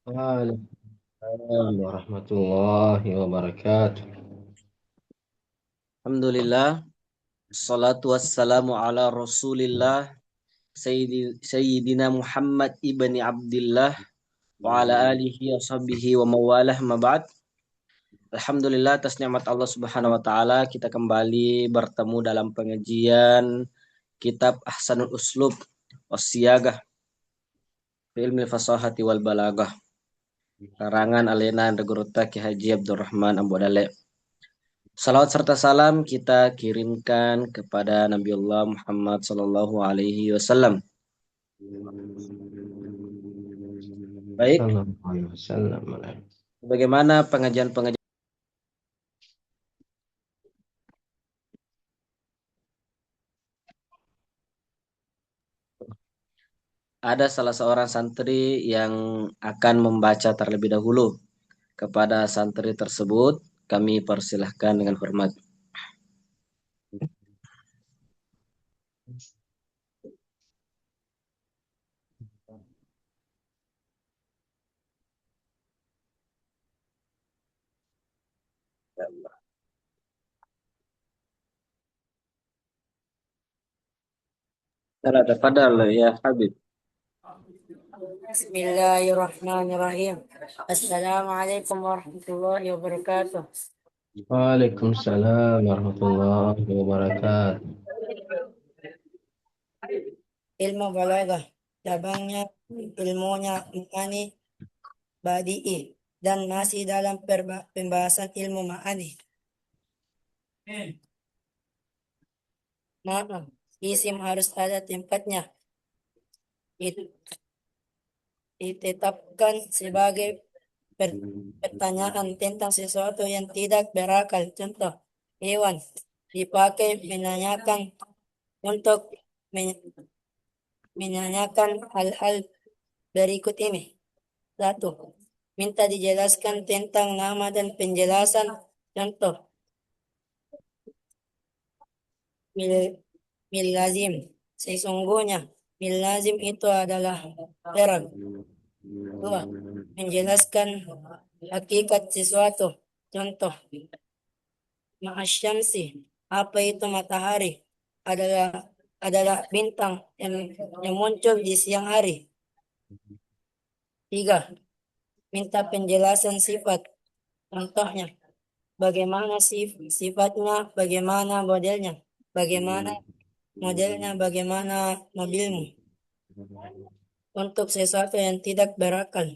Waalaikumsalam warahmatullahi wabarakatuh. Alhamdulillah, salatu wassalamu ala rasulillah, Sayyidina Muhammad ibni Abdullah, wa ala alihi wa sahbihi wa mawalah mabad. Alhamdulillah atas nikmat Allah subhanahu wa ta'ala, kita kembali bertemu dalam pengajian kitab Ahsanul Uslub Wassiyagah fi ilmi fasahati wal balagah, karangan Alena Andagurutta Ki Haji Abdurrahman Abu Dalek. Salawat serta salam kita kirimkan kepada Nabiullah Muhammad Sallallahu Alaihi Wasallam. Baik, Sallallahu alaihi wasallam. bagaimana pengajian-pengajian? Ada salah seorang santri yang akan membaca terlebih dahulu. Kepada santri tersebut, kami persilahkan dengan hormat. Tafadhal ya Habib. Bismillahirrahmanirrahim. Assalamualaikum warahmatullahi wabarakatuh. Waalaikumsalam warahmatullahi wabarakatuh. Ilmu balaghah, cabangnya ilmunya ma'ani badi'i dan masih dalam pembahasan ilmu ma'ani. Maaf, isim harus ada tempatnya. Ditetapkan sebagai pertanyaan tentang sesuatu yang tidak berakal. Contoh, hewan dipakai menanyakan untuk menanyakan hal-hal berikut ini. Satu, minta dijelaskan tentang nama dan penjelasan. Contoh, mil lazim. Sesungguhnya, mil lazim itu adalah verb. Dua, menjelaskan hakikat sesuatu. Contoh, ma'asyamsi. Apa itu matahari? Adalah adalah bintang yang muncul di siang hari. Tiga, minta penjelasan sifat. Contohnya, bagaimana sifatnya, bagaimana modelnya, bagaimana modelnya, bagaimana mobilmu. Untuk sesuatu yang tidak berakal.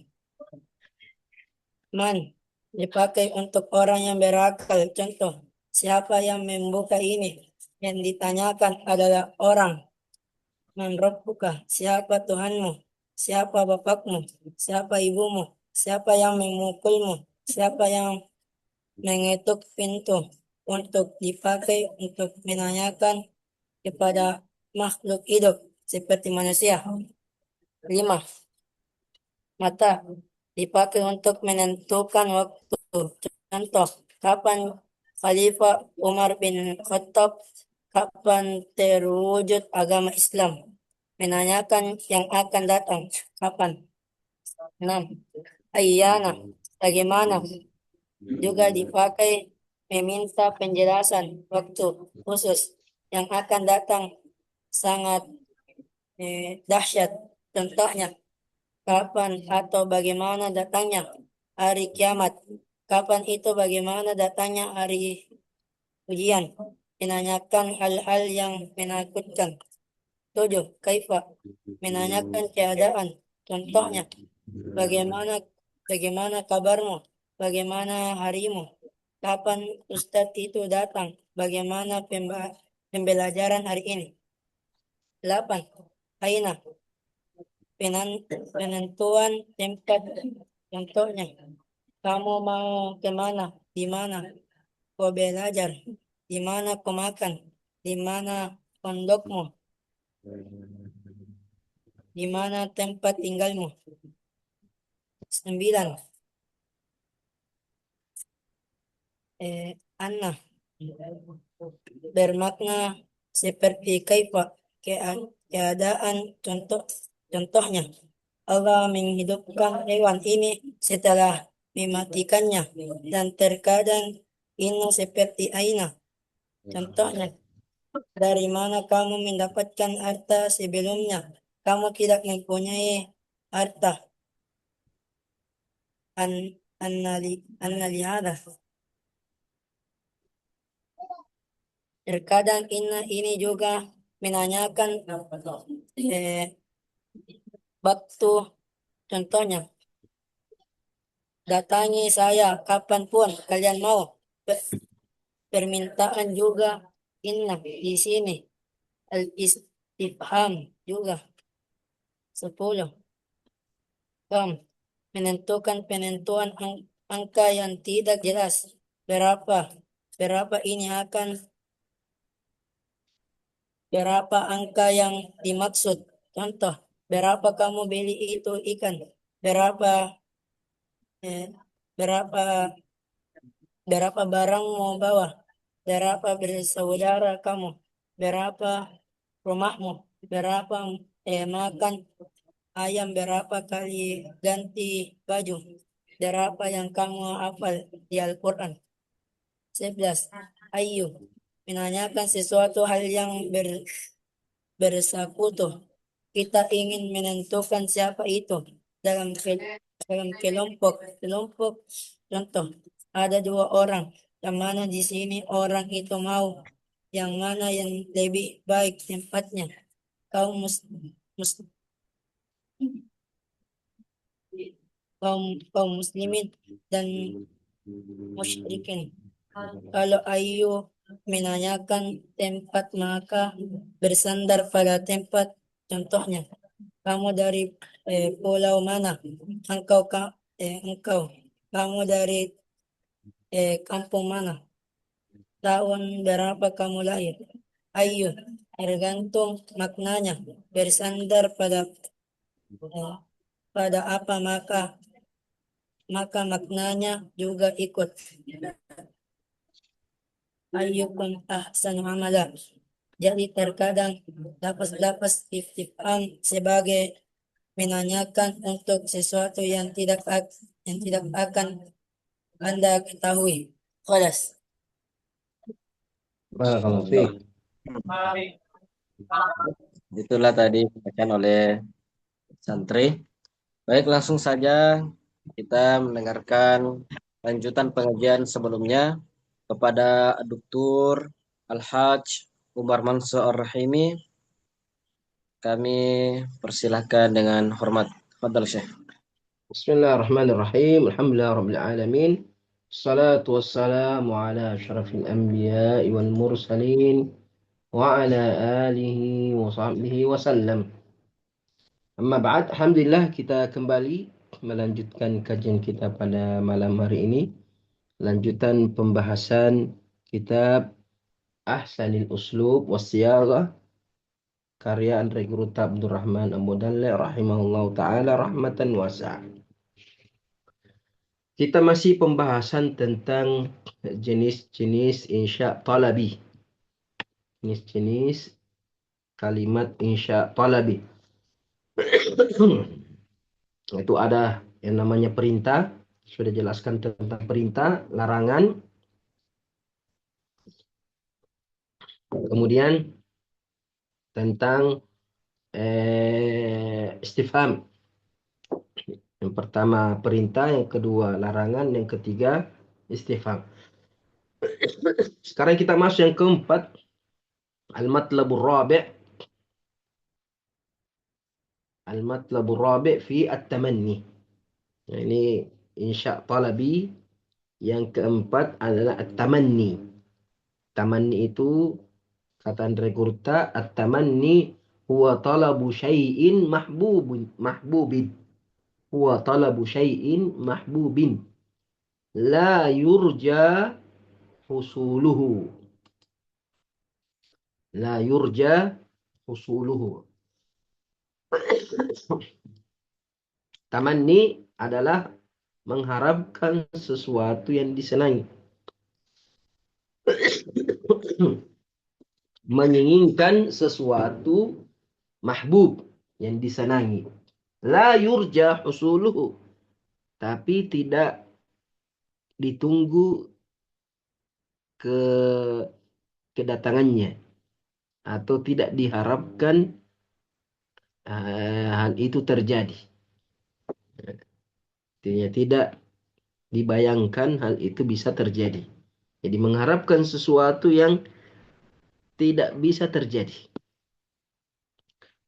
Man, dipakai untuk orang yang berakal. Contoh, siapa yang membuka ini? Yang ditanyakan adalah orang. Man rabbuka, siapa Tuhanmu? Siapa bapakmu? Siapa ibumu? Siapa yang memukulmu? Siapa yang mengetuk pintu? Untuk dipakai untuk menanyakan kepada makhluk hidup seperti manusia. 5. Mata dipakai untuk menentukan waktu. Contoh, kapan Khalifah Umar bin Khattab, kapan terwujud agama Islam. Menanyakan yang akan datang, kapan. 6. Ayyana, bagaimana. Juga dipakai meminta penjelasan waktu khusus yang akan datang sangat dahsyat. Contohnya, kapan atau bagaimana datangnya hari kiamat. Kapan itu bagaimana datangnya hari ujian. Menanyakan hal-hal yang menakutkan. 7. Kaifa. Menanyakan keadaan. Contohnya, bagaimana bagaimana kabarmu? Bagaimana harimu? Kapan Ustadz itu datang? Bagaimana pembelajaran hari ini? 8. Aina. Penentuan tempat. Contohnya, kamu mau kemana? Di mana? Kau belajar? Di mana kau makan? Di mana pondokmu? Di mana tempat tinggalmu? 9. Anna. Bermakna seperti kaifa, keadaan. Contohnya, Allah menghidupkan hewan ini setelah mematikannya, dan terkadang ini seperti aina. Contohnya, dari mana kamu mendapatkan harta sebelumnya? Kamu tidak mempunyai harta. An Annalihada. Terkadang ini juga menanyakan waktu. Contohnya, datangi saya kapanpun kalian mau. Permintaan juga inna di sini. Al-istifham juga. 10. Kam menentukan penentuan angka yang tidak jelas. Berapa ini akan berapa angka yang dimaksud. Contoh, berapa kamu beli itu ikan? Berapa eh, berapa berapa barang mau bawa? Berapa bersaudara kamu? Berapa rumahmu? Berapa makan ayam? Berapa kali ganti baju? Berapa yang kamu hafal di Al-Quran? 11. Ayu menanyakan sesuatu hal yang bersekutu. Kita ingin menentukan siapa itu dalam kelompok. Contoh, ada dua orang. Yang mana di sini orang itu mau? Yang mana yang lebih baik tempatnya? Kaum mus, mus, kaum kaum muslimin dan musyrikin. Kalau Ayu menanyakan tempat, maka bersandar pada tempat. Contohnya, kamu dari pulau mana? Engkau. Kamu dari kampung mana? Tahun berapa kamu lahir? Ayu, tergantung maknanya. Bersandar eh, pada apa, maka maknanya juga ikut. Ayyukum ahsanu amala. Jadi terkadang lapas-lapas istifham sebagai menanyakan untuk sesuatu yang tidak akan Anda ketahui. Kholas. Barakallahu fiik. Itulah tadi dibacakan oleh santri. Baik, langsung saja kita mendengarkan lanjutan pengajian sebelumnya kepada Dr. Al-Hajj Umar Mansur Ar-Rahimi. Kami persilahkan dengan hormat. Fadal Syekh. Bismillahirrahmanirrahim. Alhamdulillah rabbil alamin. Salatu wassalamu ala asyrafil anbiya'i wal mursalin wa ala alihi wa sahbihi wa sallam. Amma ba'd, alhamdulillah kita kembali melanjutkan kajian kita pada malam hari ini. Lanjutan pembahasan kitab Ahsanil Uslub Wassiyaghah karya Andre Guruta Abdurrahman Al-Mudalli rahimahullah ta'ala rahmatan wasi'ah. Kita masih pembahasan tentang jenis-jenis insya talabi. Jenis-jenis kalimat insya talabi. Itu ada yang namanya perintah. Sudah jelaskan tentang perintah, larangan. Kemudian tentang istifham. Yang pertama perintah, yang kedua larangan, yang ketiga istifham. Sekarang kita masuk yang keempat. Al-matlabur rabi'. Al-matlabur rabi' fi at-tamanni. Nah, ini insya talabi yang keempat adalah at-tamanni. Tamanni itu kata Andre Gurta, at-tamanni huwa talabu syai'in mahbubin. Huwa talabu syai'in mahbubin. La yurja husuluhu. La yurja husuluhu. Tamanni adalah mengharapkan sesuatu yang disenangi. Menginginkan sesuatu mahbub yang disenangi. La yurja husuluhu. Tapi tidak ditunggu ke kedatangannya. Atau tidak diharapkan hal itu terjadi. Artinya tidak dibayangkan hal itu bisa terjadi. Jadi mengharapkan sesuatu yang tidak bisa terjadi.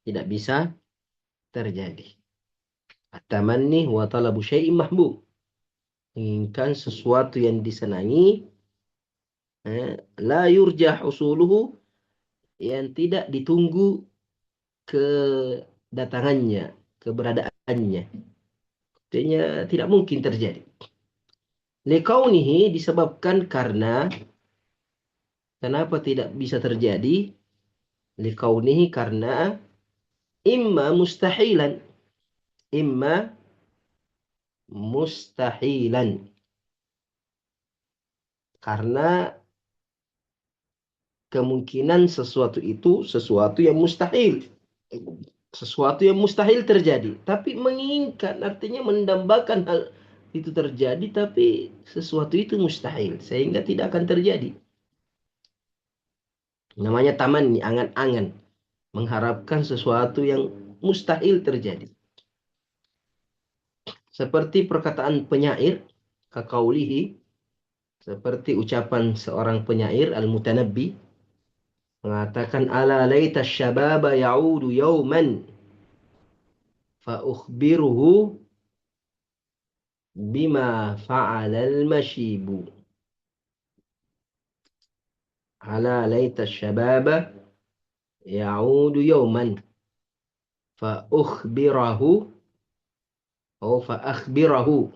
Tidak bisa terjadi. At-tamanni wa talabu syai'in mahbub. Menginginkan sesuatu yang disenangi, la yurjah usuluhu, yang tidak ditunggu kedatangannya, keberadaannya. Artinya tidak mungkin terjadi. Likaunihi, disebabkan karena, kenapa tidak bisa terjadi? Likaunihi, karena imma mustahilan. Imma mustahilan. Karena kemungkinan sesuatu itu sesuatu yang mustahil. Sesuatu yang mustahil terjadi. Tapi menginginkan, artinya mendambakan hal itu terjadi, tapi sesuatu itu mustahil. Sehingga tidak akan terjadi. Namanya tamanni, angan-angan. Mengharapkan sesuatu yang mustahil terjadi. Seperti perkataan penyair, kakaulihi, seperti ucapan seorang penyair, Al-Mutanabbi, mengatakan, ala laita syababa ya'udu yawman fa ukhbiruhu bima fa'alal mashibu. Ala laita syababa ya'udu yawman fa ukhbirahu atau fa akhbirahu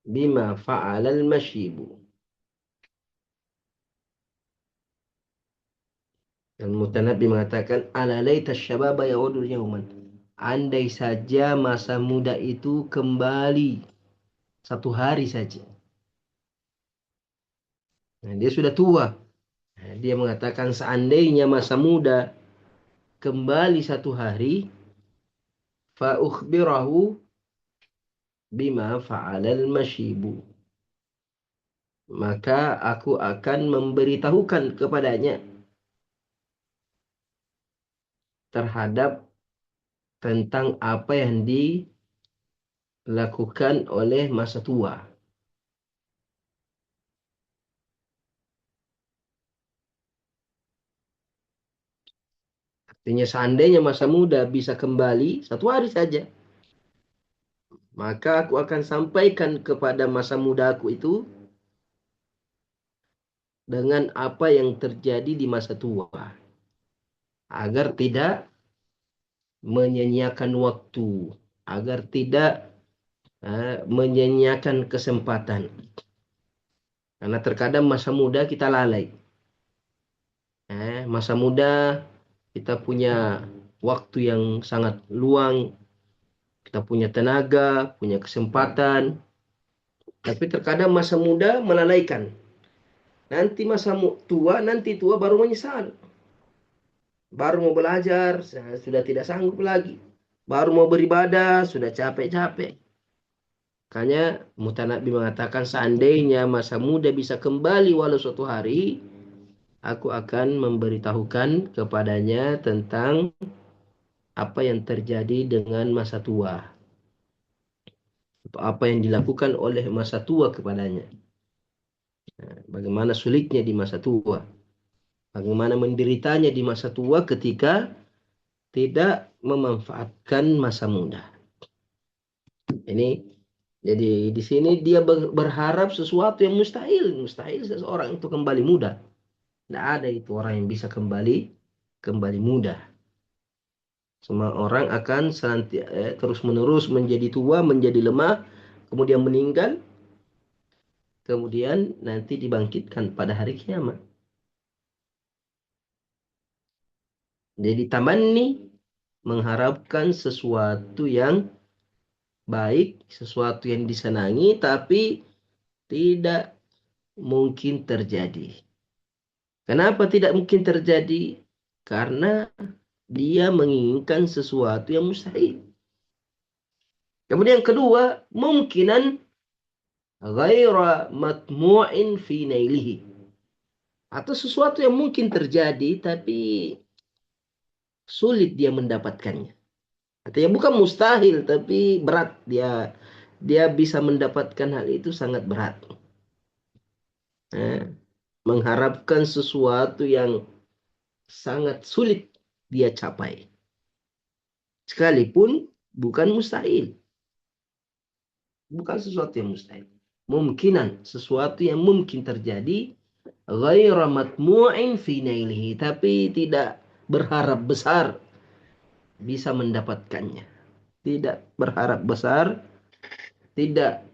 bima fa'alal mashibu. Dan Mutanabbi mengatakan, ala laita syababa ya'udu yawman. Andai saja masa muda itu kembali satu hari saja. Nah, dia sudah tua. Nah, dia mengatakan seandainya masa muda kembali satu hari, fa ukhbirahu bima fa'alal mashibu. Maka aku akan memberitahukan kepadanya terhadap tentang apa yang dilakukan oleh masa tua. Artinya seandainya masa muda bisa kembali satu hari saja, maka aku akan sampaikan kepada masa mudaku itu dengan apa yang terjadi di masa tua, agar tidak menyanyiakan waktu, agar tidak menyanyiakan kesempatan. Karena terkadang masa muda kita lalai. Masa muda kita punya waktu yang sangat luang, kita punya tenaga, punya kesempatan, tapi terkadang masa muda melalaikan. Nanti nanti tua baru menyesal. Baru mau belajar, sudah tidak sanggup lagi. Baru mau beribadah, sudah capek-capek. Makanya Mutanabbi mengatakan, seandainya masa muda bisa kembali walau suatu hari, aku akan memberitahukan kepadanya tentang apa yang terjadi dengan masa tua. Atau apa yang dilakukan oleh masa tua kepadanya. Bagaimana sulitnya di masa tua. Bagaimana menderitanya di masa tua ketika tidak memanfaatkan masa muda. Ini, jadi di sini dia berharap sesuatu yang mustahil. Mustahil seseorang itu kembali muda. Tidak ada itu orang yang bisa kembali muda. Semua orang akan terus-menerus menjadi tua, menjadi lemah, kemudian meninggal, kemudian nanti dibangkitkan pada hari kiamat. Jadi tamanni, mengharapkan sesuatu yang baik, sesuatu yang disenangi, tapi tidak mungkin terjadi. Kenapa tidak mungkin terjadi? karena dia menginginkan sesuatu yang mustahil. Kemudian yang kedua, mungkinan ghaira matmu'in fi nailihi. Atau sesuatu yang mungkin terjadi tapi sulit dia mendapatkannya. Artinya bukan mustahil tapi berat, dia bisa mendapatkan hal itu sangat berat. Mengharapkan sesuatu yang sangat sulit dia capai. Sekalipun bukan mustahil. Bukan sesuatu yang mustahil. Mungkinan sesuatu yang mungkin terjadi ghaira matmu'in fi nailihi, tapi tidak berharap besar bisa mendapatkannya. Tidak berharap besar, tidak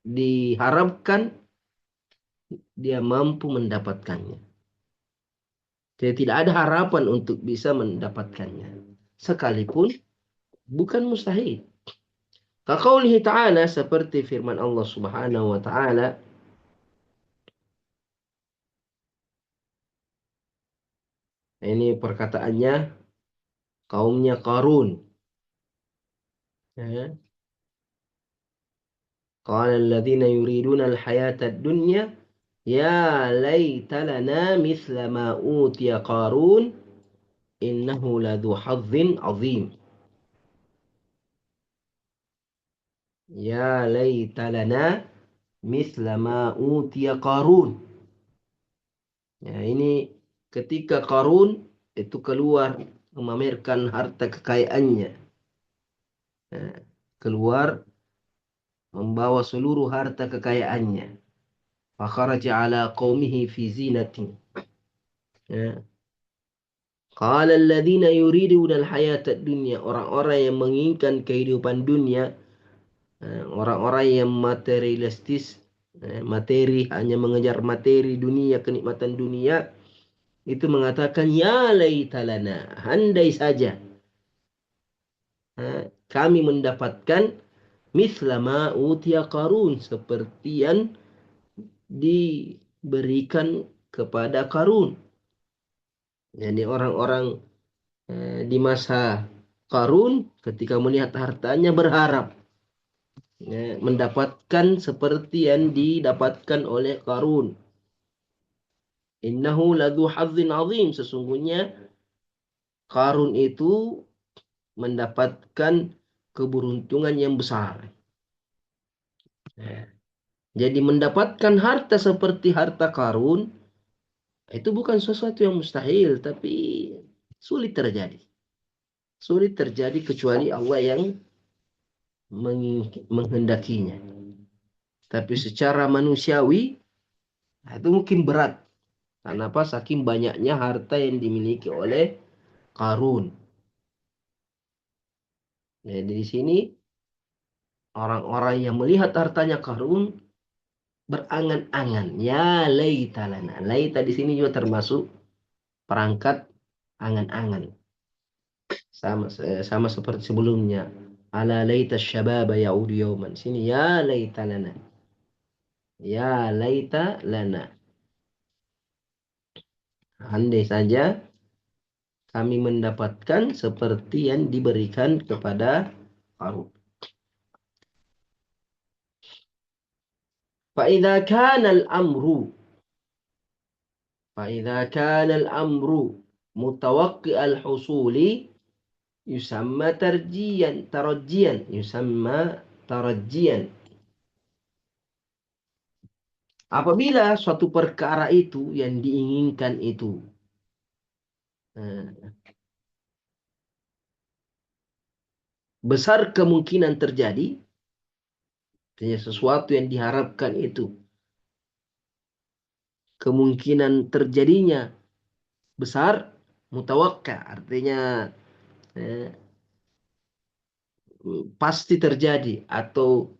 diharapkan dia mampu mendapatkannya. Jadi tidak ada harapan untuk bisa mendapatkannya. Sekalipun bukan mustahil. Kaqaulihi ta'ala, seperti firman Allah Subhanahu wa ta'ala, ini perkataannya kaumnya Qarun. Ya. Qala alladziina yuriduna al-hayata ad-dunya ya laita lana mithla ma utiya Qarun innahu ladzu hazzin 'azim. Ya laita lana mithla ma utiya Qarun. Ya, ini ketika Qarun itu keluar memamerkan harta kekayaannya. Ya, keluar membawa seluruh harta kekayaannya. Fakharaja ala qaumihi fi zinatin. Ya. Qala alladziina yuriduna al-hayata ad-dunya, orang-orang yang menginginkan kehidupan dunia, orang-orang yang materialistis, materi, hanya mengejar materi dunia, kenikmatan dunia, itu mengatakan ya laitalana, handai saja kami mendapatkan mithla ma utiya Qarun, seperti yang diberikan kepada Qarun. Jadi orang-orang di masa Qarun ketika melihat hartanya berharap mendapatkan seperti yang didapatkan oleh Qarun. Innahu ladzu hazzin 'azim, sesungguhnya Qarun itu mendapatkan keberuntungan yang besar. Jadi mendapatkan harta seperti harta Qarun itu bukan sesuatu yang mustahil, tapi sulit terjadi. Sulit terjadi kecuali Allah yang menghendakinya. Tapi secara manusiawi itu mungkin berat. Kenapa? Saking banyaknya harta yang dimiliki oleh Qarun. Jadi di sini orang-orang yang melihat hartanya Qarun berangan-angan, ya laita lana. Laita di sini juga termasuk perangkat angan-angan. Sama seperti sebelumnya. Ala laita syababa ya'udu yawman. Sini ya laita lana. Ya laita lana. Andai saja kami mendapatkan seperti yang diberikan kepada Qarun. فإذا كان الأمر متوقع الحصول يسمى ترجيا. Apabila suatu perkara itu yang diinginkan itu besar kemungkinan terjadi, sesuatu yang diharapkan itu kemungkinan terjadinya besar, mutawakka artinya pasti terjadi atau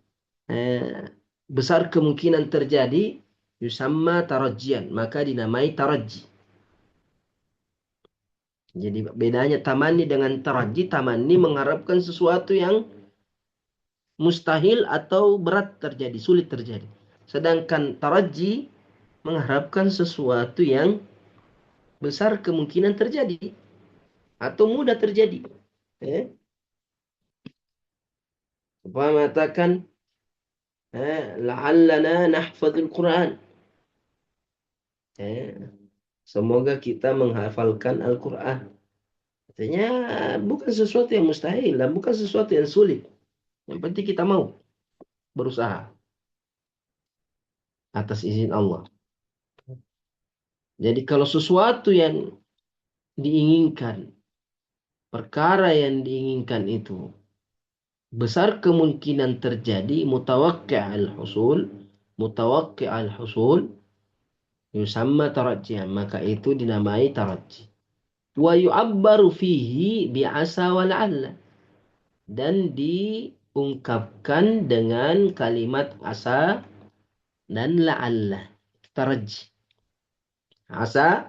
besar kemungkinan terjadi, yusamma tarajian, maka dinamai taraji. Jadi bedanya tamanni dengan taraji, tamanni mengharapkan sesuatu yang mustahil atau berat terjadi, sulit terjadi. Sedangkan taraji mengharapkan sesuatu yang besar kemungkinan terjadi atau mudah terjadi. Apa mengatakan la'allana nahfadzul Quran. Semoga kita menghafalkan Al-Quran. Artinya bukan sesuatu yang mustahil dan bukan sesuatu yang sulit. Yang penting kita mau berusaha atas izin Allah. Jadi kalau sesuatu yang diinginkan, perkara yang diinginkan itu besar kemungkinan terjadi, mutawakki' al-husul yusamma tarajjihan, maka itu dinamai tarajji. Wa yu'abbaru fihi bi'asa wa la'alla, dan diungkapkan dengan kalimat asa dan la'alla. Tarajji, asa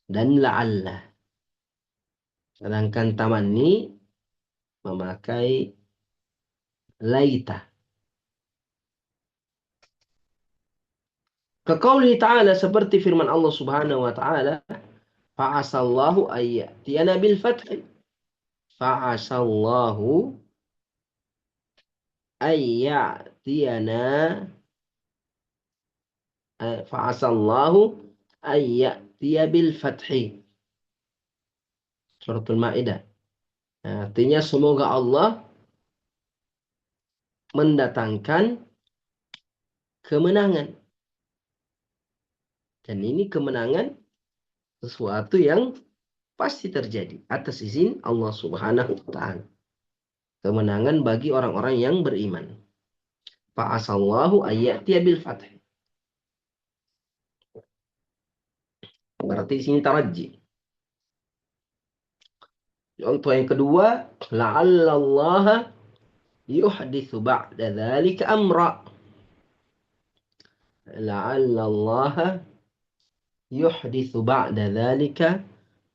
dan la'alla. Sedangkan tamanni memakai laita. Kaqaulihi ta'ala, seperti firman Allah Subhanahu wa ta'ala, fa'asallahu ayyatiyana bil fathi. Fa'asallahu ayyatiyana fa'asallahu ayyatiya bil fathi. Suratul Maidah. Artinya semoga Allah mendatangkan kemenangan. Dan ini kemenangan sesuatu yang pasti terjadi atas izin Allah Subhanahu wa ta'ala. Kemenangan bagi orang-orang yang beriman. Fa'asallahu ayyatiya bil fath. Berarti di sini tarajji. Contoh yang kedua, la'allallaha yuhditsu ba'da dzalika amra. La'allallaha yuhditsu ba'da dzalika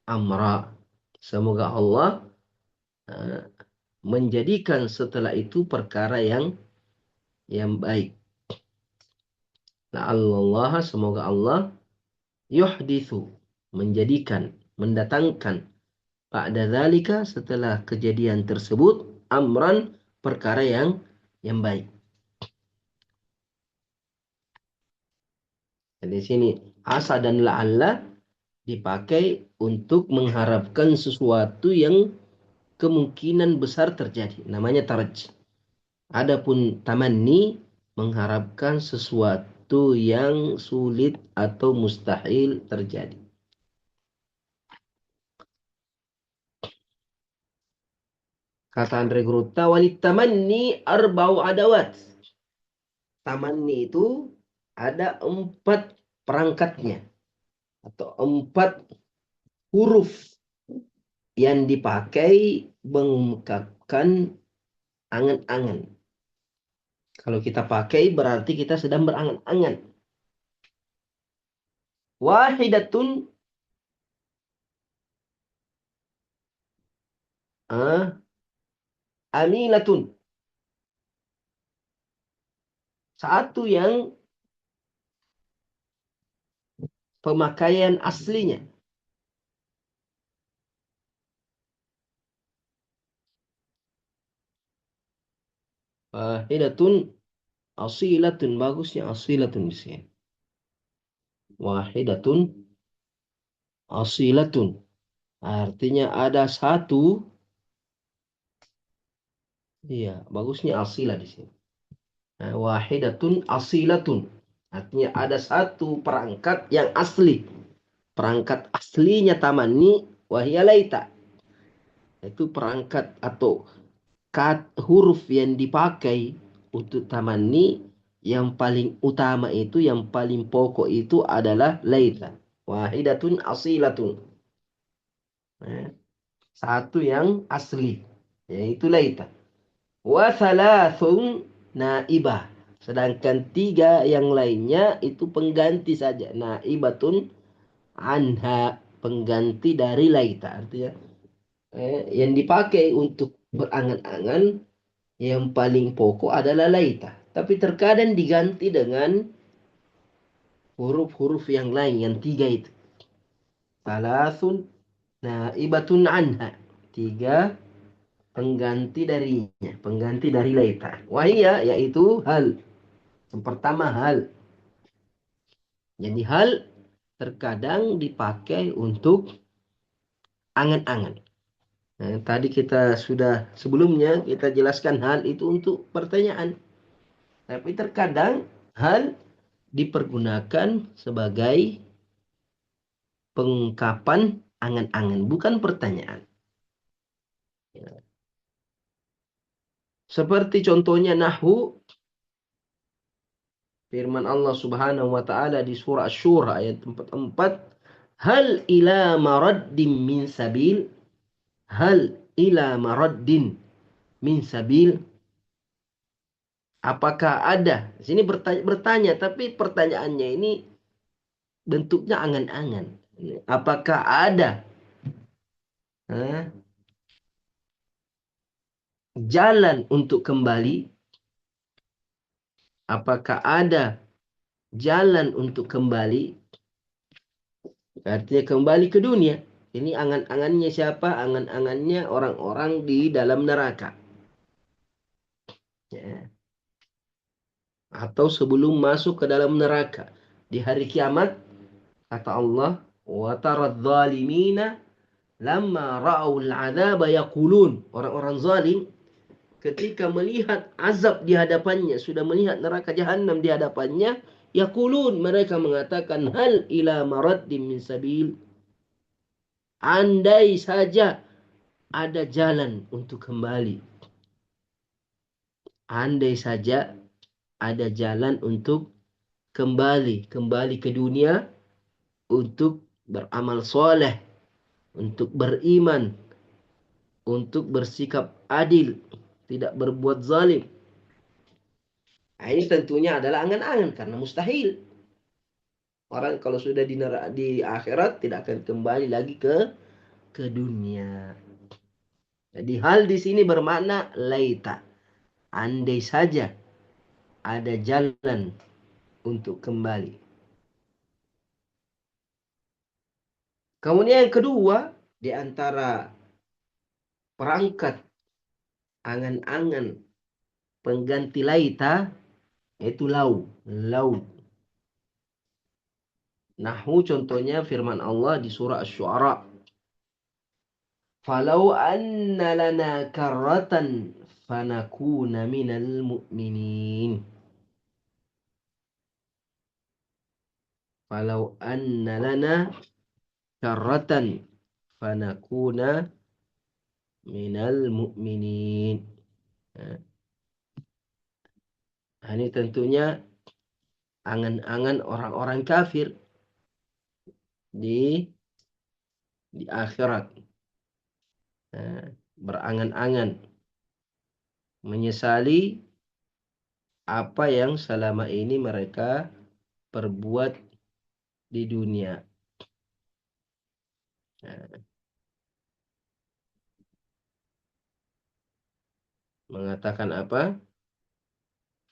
amra. Semoga Allah menjadikan setelah itu perkara yang baik. La'allallaha, semoga Allah, yuhditsu, menjadikan, mendatangkan, ba'da dzalika, setelah kejadian tersebut, amran, perkara yang baik. Di sini asa dan la'alla dipakai untuk mengharapkan sesuatu yang kemungkinan besar terjadi. Namanya tarajji. Adapun tamanni mengharapkan sesuatu yang sulit atau mustahil terjadi. Kata Andre Gruta, walit tamanni arba'u adawat. Tamanni itu ada 4 perangkatnya atau 4 huruf yang dipakai mengungkapkan angan-angan. Kalau kita pakai berarti kita sedang berangan-angan. Wahidatun amilatun. Satu yang pemakaian aslinya. Wahidatun asilatun, bagusnya asilatun di sini. Wahidatun asilatun. Artinya ada satu. Iya, bagusnya asilah di sini. Wahidatun asilatun. Artinya ada satu perangkat yang asli. Perangkat aslinya tamanni wahia laita. Itu perangkat atau huruf yang dipakai untuk tamanni yang paling utama itu, yang paling pokok itu adalah laita. Wahidatun asilatun. Satu yang asli, yaitu laita. Wa thalathun naibah. Sedangkan 3 yang lainnya itu pengganti saja. Naibatun anha, pengganti dari laita. Artinya yang dipakai untuk berangan-angan yang paling pokok adalah laita. Tapi terkadang diganti dengan huruf-huruf yang lain, yang 3 itu. thalathun naibatun anha. 3 pengganti darinya, pengganti dari laita. Wahia, yaitu hal. Yang pertama hal. Jadi hal terkadang dipakai untuk angan-angan. Nah, tadi kita sudah sebelumnya kita jelaskan hal itu untuk pertanyaan. Tapi terkadang hal dipergunakan sebagai pengungkapan angan-angan, bukan pertanyaan. Ya. Seperti contohnya nahwu, firman Allah Subhanahu wa taala di surah Asy-Syura ayat 44, hal ila maraddin min sabil, hal ila maraddin min sabil, apakah ada? Di sini bertanya, tapi pertanyaannya ini bentuknya angan-angan. Apakah ada jalan untuk kembali? Apakah ada jalan untuk kembali? Artinya kembali ke dunia. Ini angan-angannya siapa? Angan-angannya orang-orang di dalam neraka. Ya. Atau sebelum masuk ke dalam neraka. Di hari kiamat, kata Allah, وَتَرَى الظَّالِمِينَ لَمَّا رَأَوْا الْعَذَابَ يَقُولُونَ. Orang-orang zalim ketika melihat azab di hadapannya, sudah melihat neraka jahanam di hadapannya, yaqulun, mereka mengatakan, hal ila maraddim min sabil. Andai saja ada jalan untuk kembali. Andai saja ada jalan untuk kembali ke dunia, untuk beramal soleh, untuk beriman, untuk bersikap adil, tidak berbuat zalim. Nah, ini tentunya adalah angan-angan karena mustahil. Orang kalau sudah di akhirat tidak akan kembali lagi ke dunia. Jadi hal di sini bermakna laita. Andai saja ada jalan untuk kembali. Kemudian yang kedua, di antara perangkat angan-angan pengganti laita, yaitu lau. Lau. Nahwu contohnya firman Allah di surah Asy-Syu'ara. Falau anna lana karratan fanakuna minal mu'minin. Falau anna lana karratan fanakuna minal mu'minin. Nah, ini tentunya angan-angan orang-orang kafir di akhirat. Berangan-angan menyesali apa yang selama ini mereka perbuat di dunia. Mengatakan apa?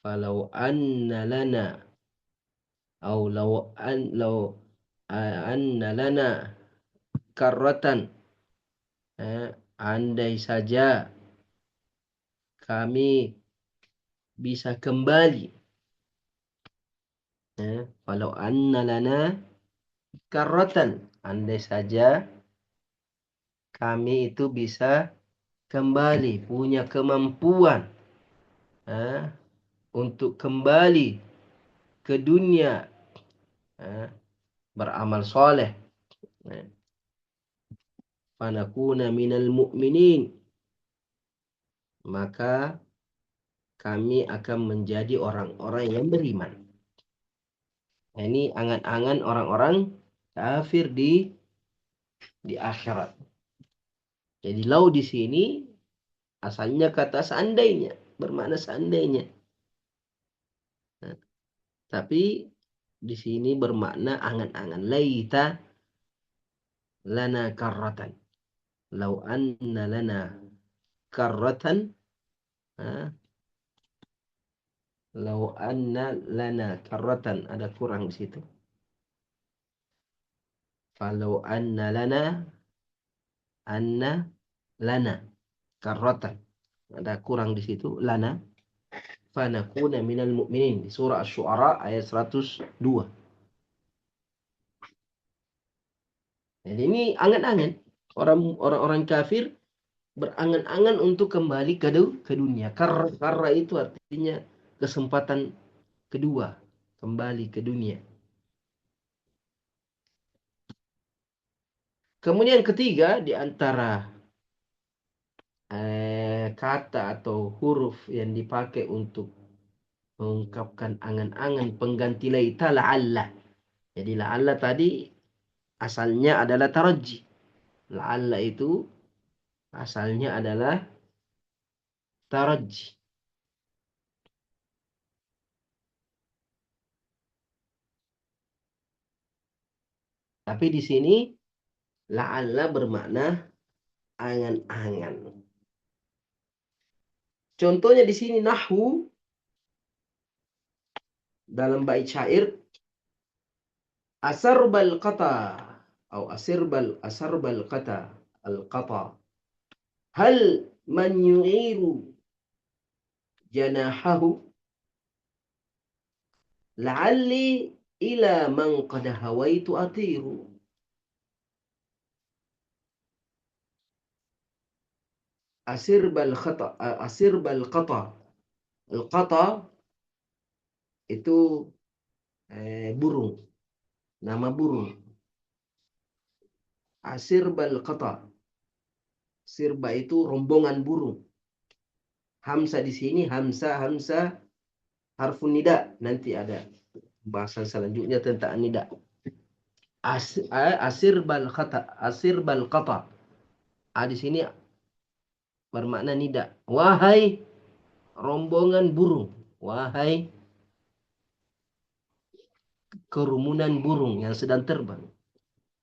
Falau anna lana au law anna lana karratan, andai saja kami bisa kembali. Falau anna lana karratan, andai saja kami itu bisa kembali, punya kemampuan untuk kembali ke dunia, beramal soleh, fanakuna minal mu'minin, maka kami akan menjadi orang-orang yang beriman. Nah, ini angan-angan orang-orang kafir di akhirat. Jadi lau di sini asalnya kata seandainya, bermakna seandainya. Nah, tapi di sini bermakna angan-angan. Laita lana karratan. Lau anna lana karratan. Lau anna lana karratan. Ada kurang di situ. Falau anna lana karratan. Ada kurang di situ lana fanakuna minal mu'minin di surah Asy-Syu'ara ayat 102. Jadi ini angan-angan orang-orang kafir berangan-angan untuk kembali ke dunia. Karra itu artinya kesempatan kedua kembali ke dunia. Kemudian ketiga di antara kata atau huruf yang dipakai untuk mengungkapkan angan-angan pengganti laita la'alla. Jadi la'alla tadi asalnya adalah taraji. La'alla itu asalnya adalah taraji. Tapi di sini la'alla bermakna angan-angan. Contohnya di sini nahwu dalam bait syair asarbal qata atau asarbal qata al-qata hal man yu'iru janahahu la'alli ila man qad hawaitu atiru. Asirbal qata al-qata itu burung, nama burung. Asirbal qata, sirba itu rombongan burung. Hamzah di sini hamzah harfun nida, nanti ada bahasan selanjutnya tentang nida. Asirbal qata di sini bermakna nida, wahai rombongan burung, wahai kerumunan burung yang sedang terbang.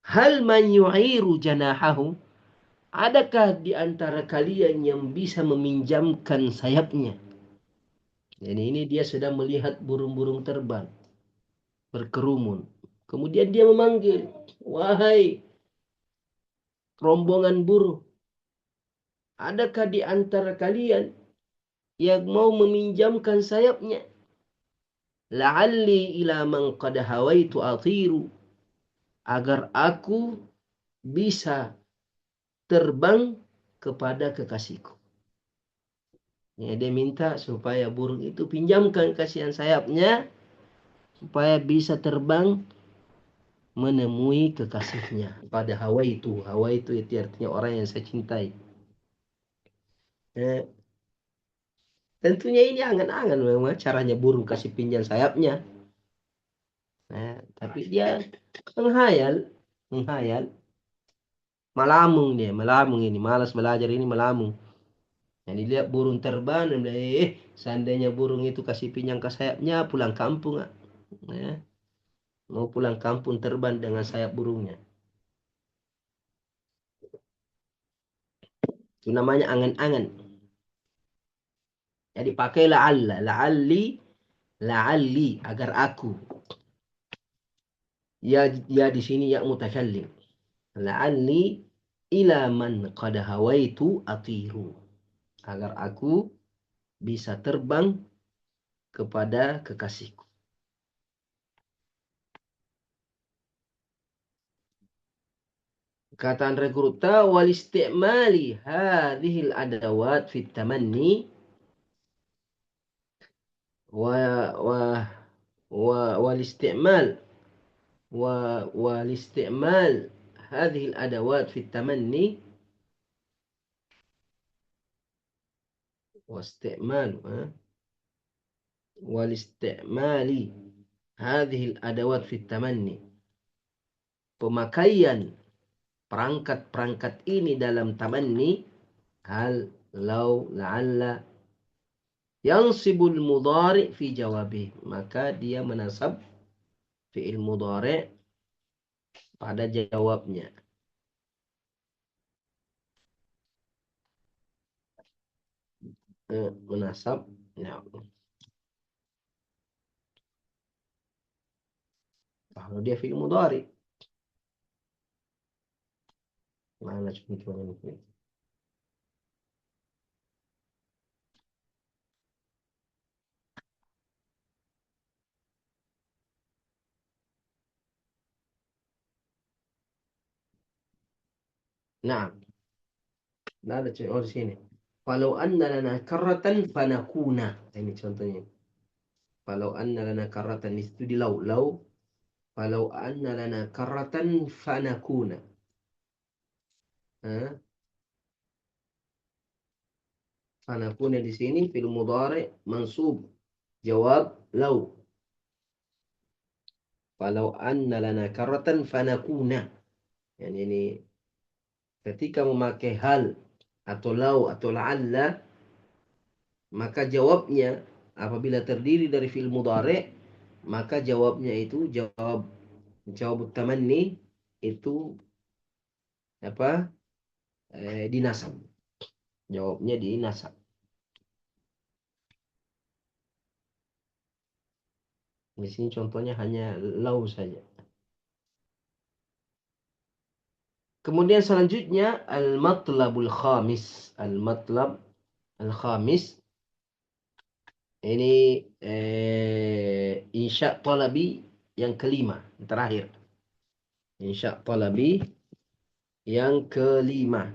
Hal man yu'iru janahahu, adakah di antara kalian yang bisa meminjamkan sayapnya? Jadi ini dia sedang melihat burung-burung terbang berkerumun. Kemudian dia memanggil, wahai rombongan burung, adakah di antara kalian yang mau meminjamkan sayapnya? La'alli ila man qad hawaitu atiru, agar aku bisa terbang kepada kekasihku. Ya, dia minta supaya burung itu pinjamkan kasihan sayapnya supaya bisa terbang menemui kekasihnya. Pada hawa itu artinya orang yang saya cintai. Eh, tentunya ini angan-angan memang caranya burung kasih pinjam sayapnya. Tapi dia menghayal, melamung ini, malas belajar ini melamung. Yang dilihat burung terbang, dan seandainya burung itu kasih pinjam ke sayapnya, pulang kampung. Mau pulang kampung terbang dengan sayap burungnya. Itu namanya angan-angan. Jadi pakai la'alli agar aku. Ya di sini ya mutakallim. La'alli ila man qad hawaitu atiru. Agar aku bisa terbang kepada kekasihku. Kata Andre Gurupta, wal isti'mali hadhil adawat fit tamanni والاستعمال والاستعمال هذه الأدوات في التمني والاستعمال هذه الأدوات في التمني, pemakaian perangkat-perangkat ini dalam tamanni, hal, law, la'alla, yansibul mudhari fi jawabih, maka dia menasab fi'il mudhari pada jawabnya. Menasab, ya. Kalau dia fi'il mudhari, Mana contohnya ini? Nah, ada contoh di sini. Falau anna lana karratan fanakuna. Ini contohnya. Falau anna lana karratan itu di lau. Lau. Falau anna lana karratan fanakuna. Ha? Fanakuna di sini fil mudhari mansub. Jawab lau. Falau anna lana karratan fanakuna. Yani ini ketika memakai hal atau lau atau la'alla, maka jawabnya apabila terdiri dari fi'il mudhari, maka jawabnya itu jawab tamanni itu apa? Dinasab. Jawabnya dinasab. Di sini contohnya hanya lau saja. Kemudian selanjutnya al-matlabul khamis. Al-matlab al-khamis ini insya talabi yang kelima, yang terakhir. Insya talabi yang kelima.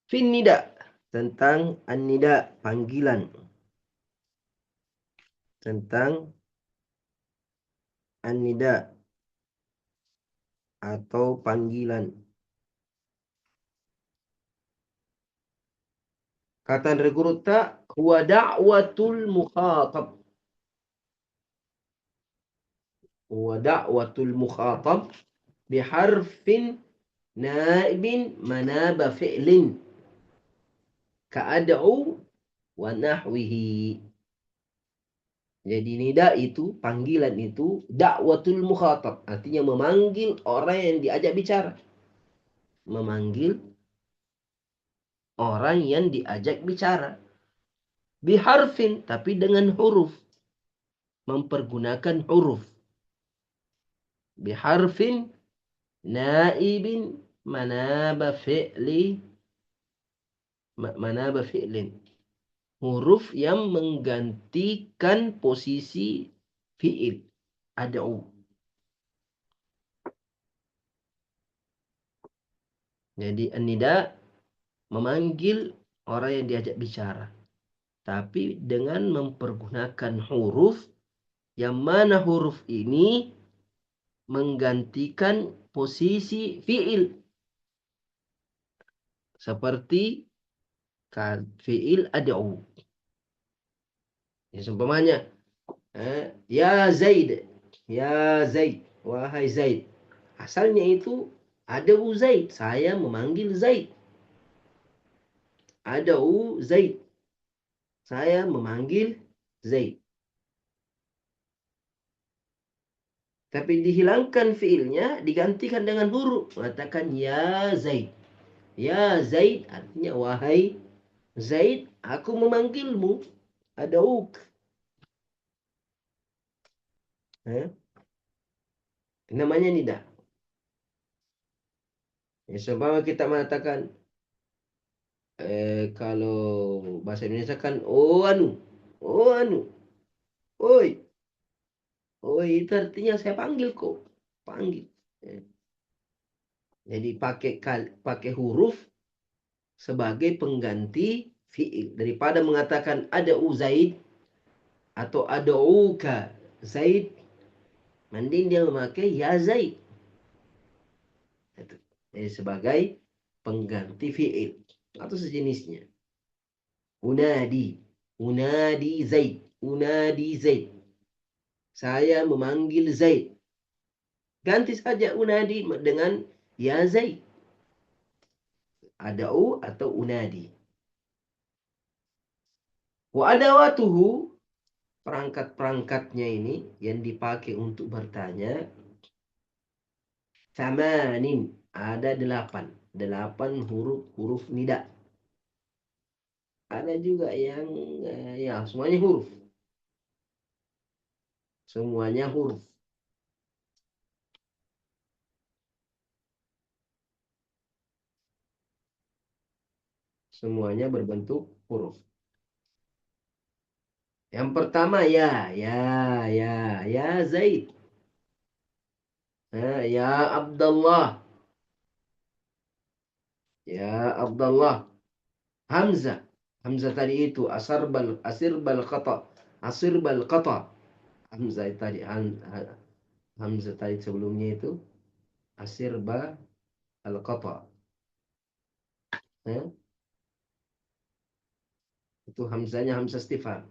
Fin nida, tentang an-nida, panggilan. Tentang an-nida atau panggilan. Kata dari guru ta, huwa da'watul mukhatab. Huwa da'watul mukhatab biharfin naibin manaba fi'lin ka'ad'u wa nahwihi. Jadi nida itu, panggilan itu, da'watul mukhatab. Artinya memanggil orang yang diajak bicara. Memanggil orang yang diajak bicara. Biharfin, tapi dengan huruf. Mempergunakan huruf. Biharfin naibin manaba fi'lin. Huruf yang menggantikan posisi fi'il. Ad'u. Jadi an-nida memanggil orang yang diajak bicara. Tapi dengan mempergunakan huruf yang mana huruf ini menggantikan posisi fi'il. Seperti fi'il ad'u. Ya, seumpamanya, ya Zaid. Ya Zaid. Wahai Zaid. Asalnya itu ad'u Zaid. Saya memanggil Zaid. Ad'u Zaid. Saya memanggil Zaid. Tapi dihilangkan fiilnya, digantikan dengan huruf. Mengatakan ya Zaid. Ya Zaid artinya wahai Zaid, aku memanggilmu. Adauk. Namanya nida. Ya, sebab kita mengatakan kalau bahasa Indonesia kan oh anu. Oh anu. Oi. Oi itu artinya saya panggil kok. Panggil. Jadi pakai huruf sebagai pengganti fiil. Daripada mengatakan ada Zaid atau ada uka Zaid, mending dia memakai ya Zaid. Jadi sebagai pengganti fiil atau sejenisnya. Unadi. Unadi Zaid. Unadi Zaid. Saya memanggil Zaid. Ganti saja unadi dengan ya Zaid. Ada'u atau unadi. Wa adawatuhu, perangkat-perangkatnya ini yang dipakai untuk bertanya. Samanin, ada 8. 8 huruf nida. Ada juga yang ya semuanya huruf. Semuanya huruf. Semuanya berbentuk huruf. Yang pertama ya Zaid. Ya Abdullah. Ya Abdullah. Hamzah. Hamzah tadi itu asirbal qata. Asirbal qata. Hamzah tadi Hamzah tadi sebelumnya itu asirba al qata. Itu hamzahnya hamzah istifham.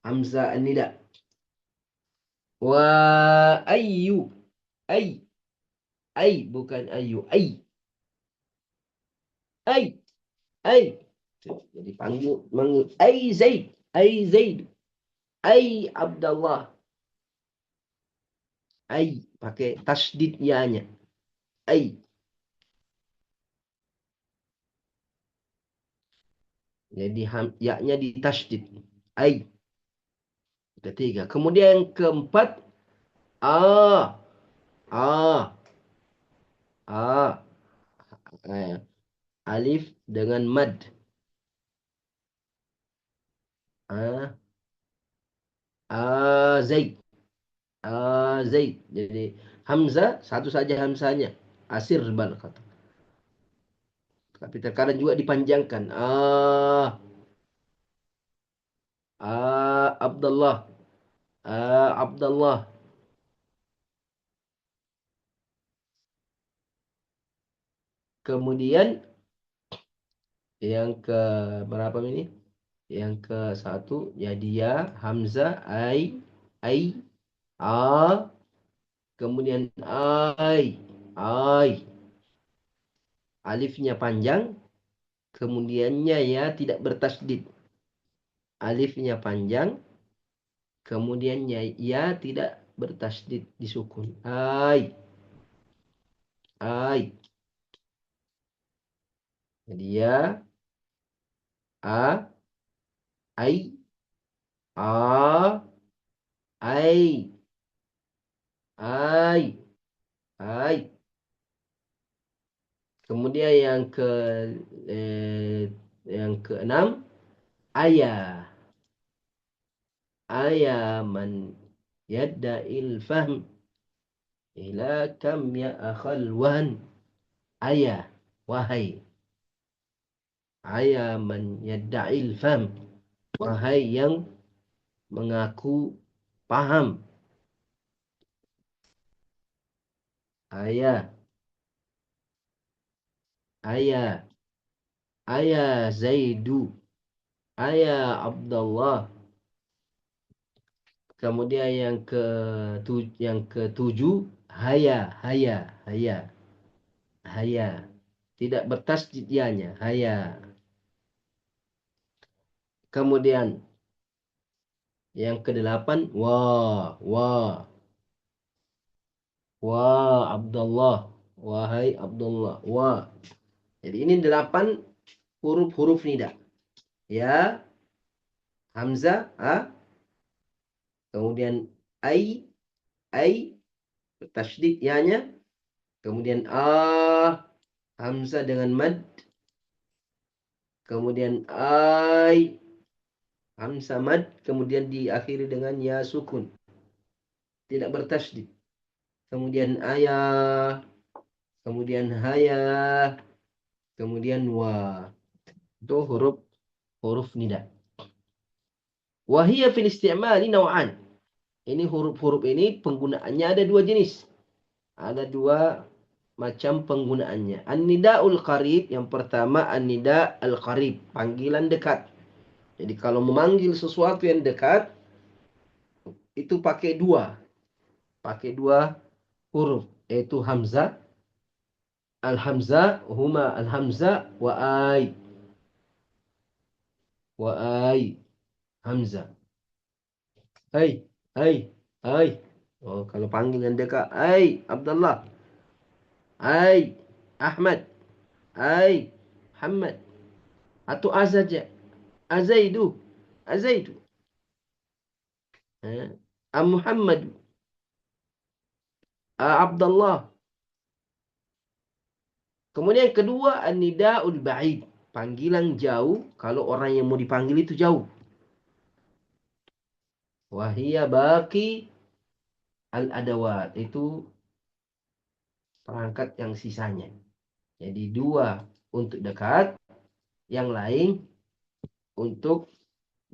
Hamzah an-nida. Wa ayyu. Ay bukan ayu. Ay. Jadi manggil ay Zaid, ay Abdullah, ay pakai tasdid ya-nya, ay. Jadi ya-nya ditasdid, ay. Ketiga. Kemudian yang keempat, a, a, a, alif dengan mad, Zaid. Zaid. Jadi hamzah satu saja hamzahnya. Asir bal kata. Tapi terkadang juga dipanjangkan. Abdullah. Abdullah. Kemudian yang ke berapa ini? Yang ke satu jadi ya hamzah ai a, kemudian ai alifnya panjang, kemudiannya ya tidak bertasdid. Alifnya panjang, kemudiannya ya tidak bertasdid disukun. Ai. Jadi ya a ai a ai ai ai. Kemudian yang keenam ayah man yadda'il fahm ila kam ya akhal wahan. Ayah, wahai man yadda'il fahm, wahai yang mengaku paham. Ayah Zaidu, ayah Abdullah. Kemudian yang ketujuh haya tidak bertasdid ya-nya, haya. Kemudian yang kedelapan Abdullah, wahai Abdullah, jadi ini 8 huruf-huruf nida. Ya, hamzah, kemudian ai tasydid ya-nya, kemudian hamzah dengan mad, kemudian hamzah mad, kemudian diakhiri dengan ya sukun, tidak bertasydid. Kemudian ayah, kemudian haya, kemudian itu huruf nida. Wahia fil isti'mali naw'an. Ini huruf-huruf ini penggunaannya ada 2 jenis. Ada 2 macam penggunaannya. An-nida'ul qarib, yang pertama an-nida' al-qarib, panggilan dekat. Jadi kalau memanggil sesuatu yang dekat itu pakai 2 huruf, yaitu hamzah. Al-hamzah huma al-hamzah wa hamzah. Hai. Oh, kalau panggil yang dekat, Abdullah, Ahmad, Muhammad, atau saja, Azaidu, Muhammad, Abdullah. Kemudian yang kedua an-nida'ul ba'id. panggilan jauh kalau orang yang mau dipanggil itu jauh. Wahia baki al-adawat, itu perangkat yang sisanya. Jadi 2 untuk dekat, yang lain untuk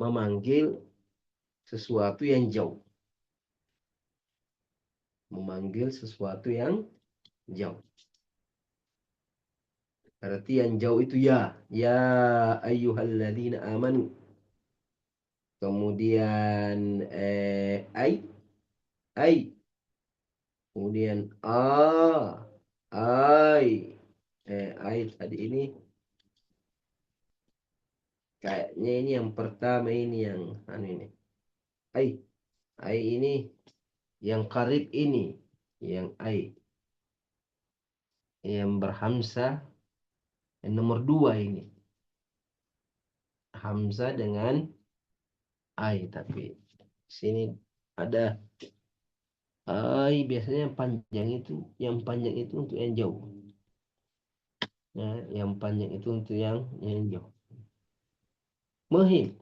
memanggil sesuatu yang jauh. Memanggil sesuatu yang jauh. Berarti yang jauh itu ya. Ya ayyuhalladzina amanu. Kemudian ai. Kemudian ai. Ai tadi ini kayaknya ini yang pertama, ini yang ini. Ai ini yang qarib ini, yang ai. Yang berhamzah yang nomor 2 ini. Hamzah dengan ai, tapi sini ada ai, biasanya yang panjang itu untuk yang jauh. Ya, yang panjang itu untuk yang jauh. Muhim.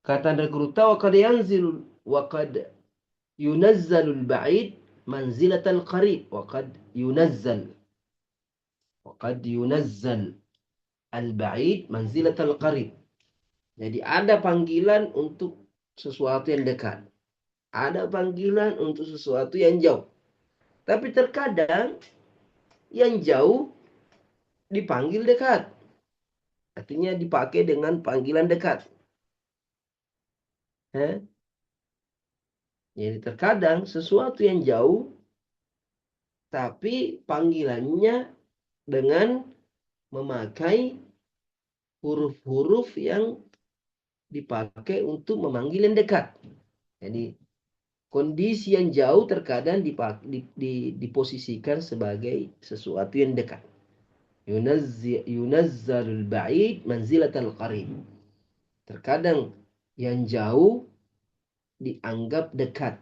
Kata Rekruta wa qad yanzilu wa qad yunazzalul ba'id manzilatal qarib wa qad yunazzal al-ba'id manzilatal qarib. Jadi ada panggilan untuk sesuatu yang dekat. Ada panggilan untuk sesuatu yang jauh. Tapi terkadang yang jauh dipanggil dekat. Artinya dipakai dengan panggilan dekat. Jadi terkadang sesuatu yang jauh tapi panggilannya dengan memakai huruf-huruf yang dipakai untuk memanggil yang dekat. Jadi kondisi yang jauh terkadang diposisikan sebagai sesuatu yang dekat. Yunazzalul ba'id manzilatal qarib. Terkadang yang jauh dianggap dekat,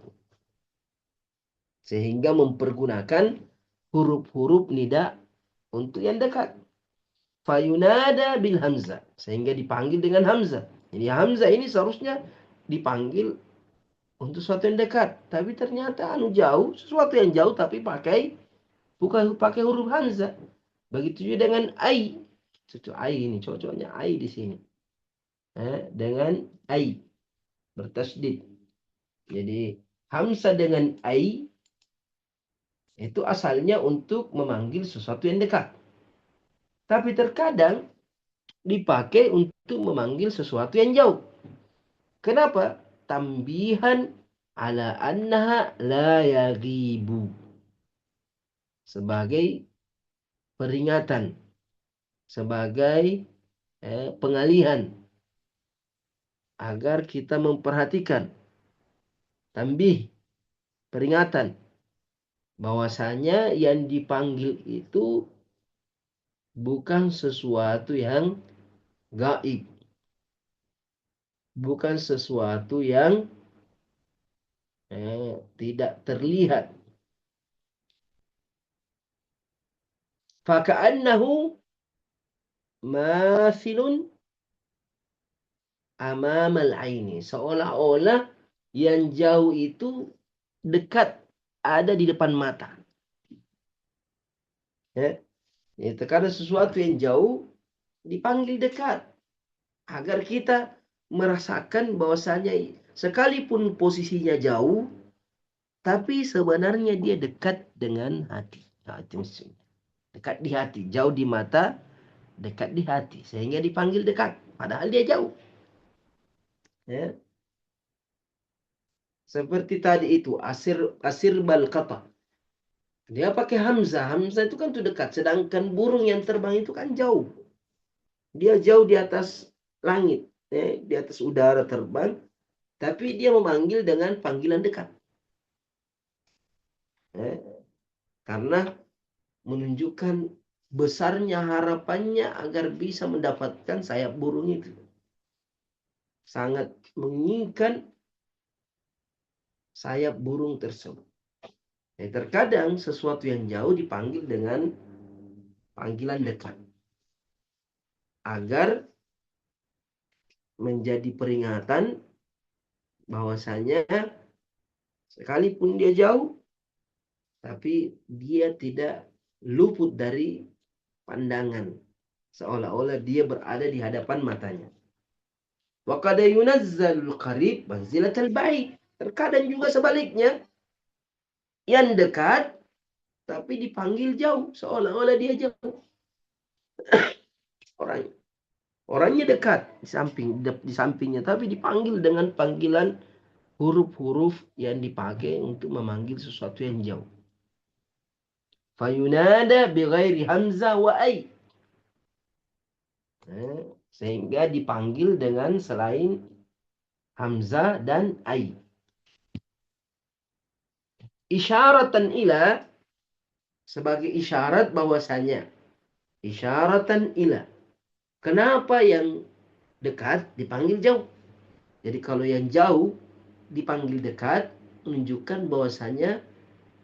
sehingga mempergunakan huruf-huruf nida untuk yang dekat. Fayunada bil hamzah, sehingga dipanggil dengan hamzah. Jadi hamzah ini seharusnya dipanggil untuk sesuatu yang dekat, tapi ternyata jauh, sesuatu yang jauh tapi bukan pakai huruf hamzah. Begitu juga dengan ai. Itu ai ini cocoknya ai di sini. Dengan ai bertasdid. Jadi hamzah dengan ai itu asalnya untuk memanggil sesuatu yang dekat. Tapi terkadang dipakai untuk memanggil sesuatu yang jauh. Kenapa? Tambihan ala annaha la yaghibu. Sebagai peringatan. Sebagai pengalihan. Agar kita memperhatikan. Tambih. Peringatan. Bahwasanya yang dipanggil itu bukan sesuatu yang gaib. Bukan sesuatu yang tidak terlihat. Faka'annahu mathilun amamal aini. Seolah-olah yang jauh itu dekat, ada di depan mata. Terkadang sesuatu yang jauh dipanggil dekat. Agar kita merasakan bahwasanya sekalipun posisinya jauh, tapi sebenarnya dia dekat dengan hati. Dekat di hati, jauh di mata, dekat di hati, sehingga dipanggil dekat, padahal dia jauh. Seperti tadi itu asir balqata, dia pakai hamzah. Hamzah itu kan tuh dekat, sedangkan burung yang terbang itu kan jauh, dia jauh di atas langit, di atas udara terbang, tapi dia memanggil dengan panggilan dekat, karena menunjukkan besarnya harapannya agar bisa mendapatkan sayap burung itu. Sangat menginginkan sayap burung tersebut. Terkadang sesuatu yang jauh dipanggil dengan panggilan dekat. Agar menjadi peringatan bahwasanya sekalipun dia jauh, tapi dia tidak luput dari pandangan. Seolah-olah dia berada di hadapan matanya. Wa qad yunazzalul qarib manzilatal ba'id. Terkadang juga sebaliknya, yang dekat tapi dipanggil jauh, seolah-olah dia jauh. Orangnya dekat di sampingnya, tapi dipanggil dengan panggilan huruf-huruf yang dipakai untuk memanggil sesuatu yang jauh. Fayunada bighairi hamzah wa ay. Sehingga dipanggil dengan selain hamzah dan ay. Isyaratan ila, sebagai isyarat bahwasanya, isyaratan ila, kenapa yang dekat dipanggil jauh? Jadi kalau yang jauh dipanggil dekat, menunjukkan bahwasanya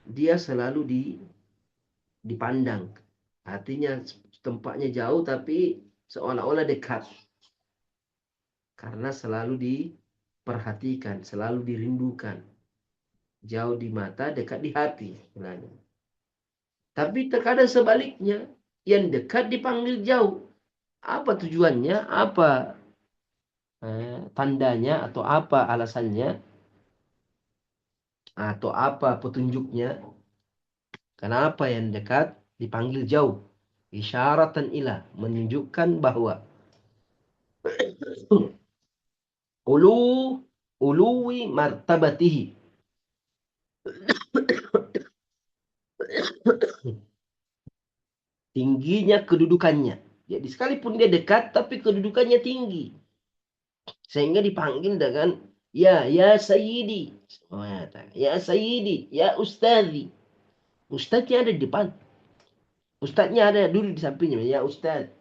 dia selalu dipandang. Artinya tempatnya jauh tapi seolah-olah dekat. Karena selalu diperhatikan, selalu dirindukan. Jauh di mata, dekat di hati. Tapi terkadang sebaliknya, yang dekat dipanggil jauh. Apa tujuannya? Apa tandanya? Atau apa alasannya? Atau apa petunjuknya? Kenapa yang dekat dipanggil jauh? Isyaratan ila, menunjukkan bahwa uluwi martabatihi, tingginya kedudukannya. Jadi sekalipun dia dekat tapi kedudukannya tinggi, sehingga dipanggil dengan ya sayyidi, ya sayyidi, ya ustadzi. Ustadznya ada di depan, ustadznya ada duduk di sampingnya, ya ustadz.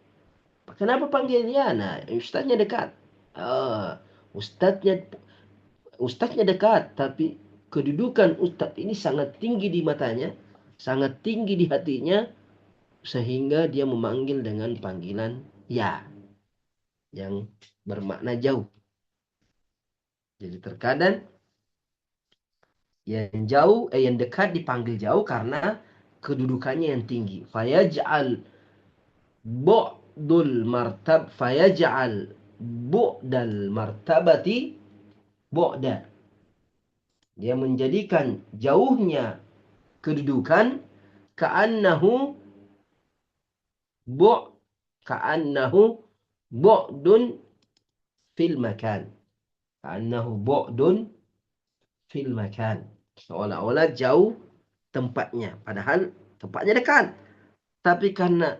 Kenapa panggil ya? Nah, ustadznya dekat. Ustadznya dekat, tapi kedudukan ustadz ini sangat tinggi di matanya, sangat tinggi di hatinya, sehingga dia memanggil dengan panggilan ya, yang bermakna jauh. Jadi terkadang yang dekat dipanggil jauh karena kedudukannya yang tinggi. Fayaj'al bu'dal martabati bu'da. Dia menjadikan jauhnya kedudukan ka'annahu bu'dun fil makan. Ka'annahu bu'dun fil makan. Seolah-olah jauh tempatnya, padahal tempatnya dekat. Tapi karena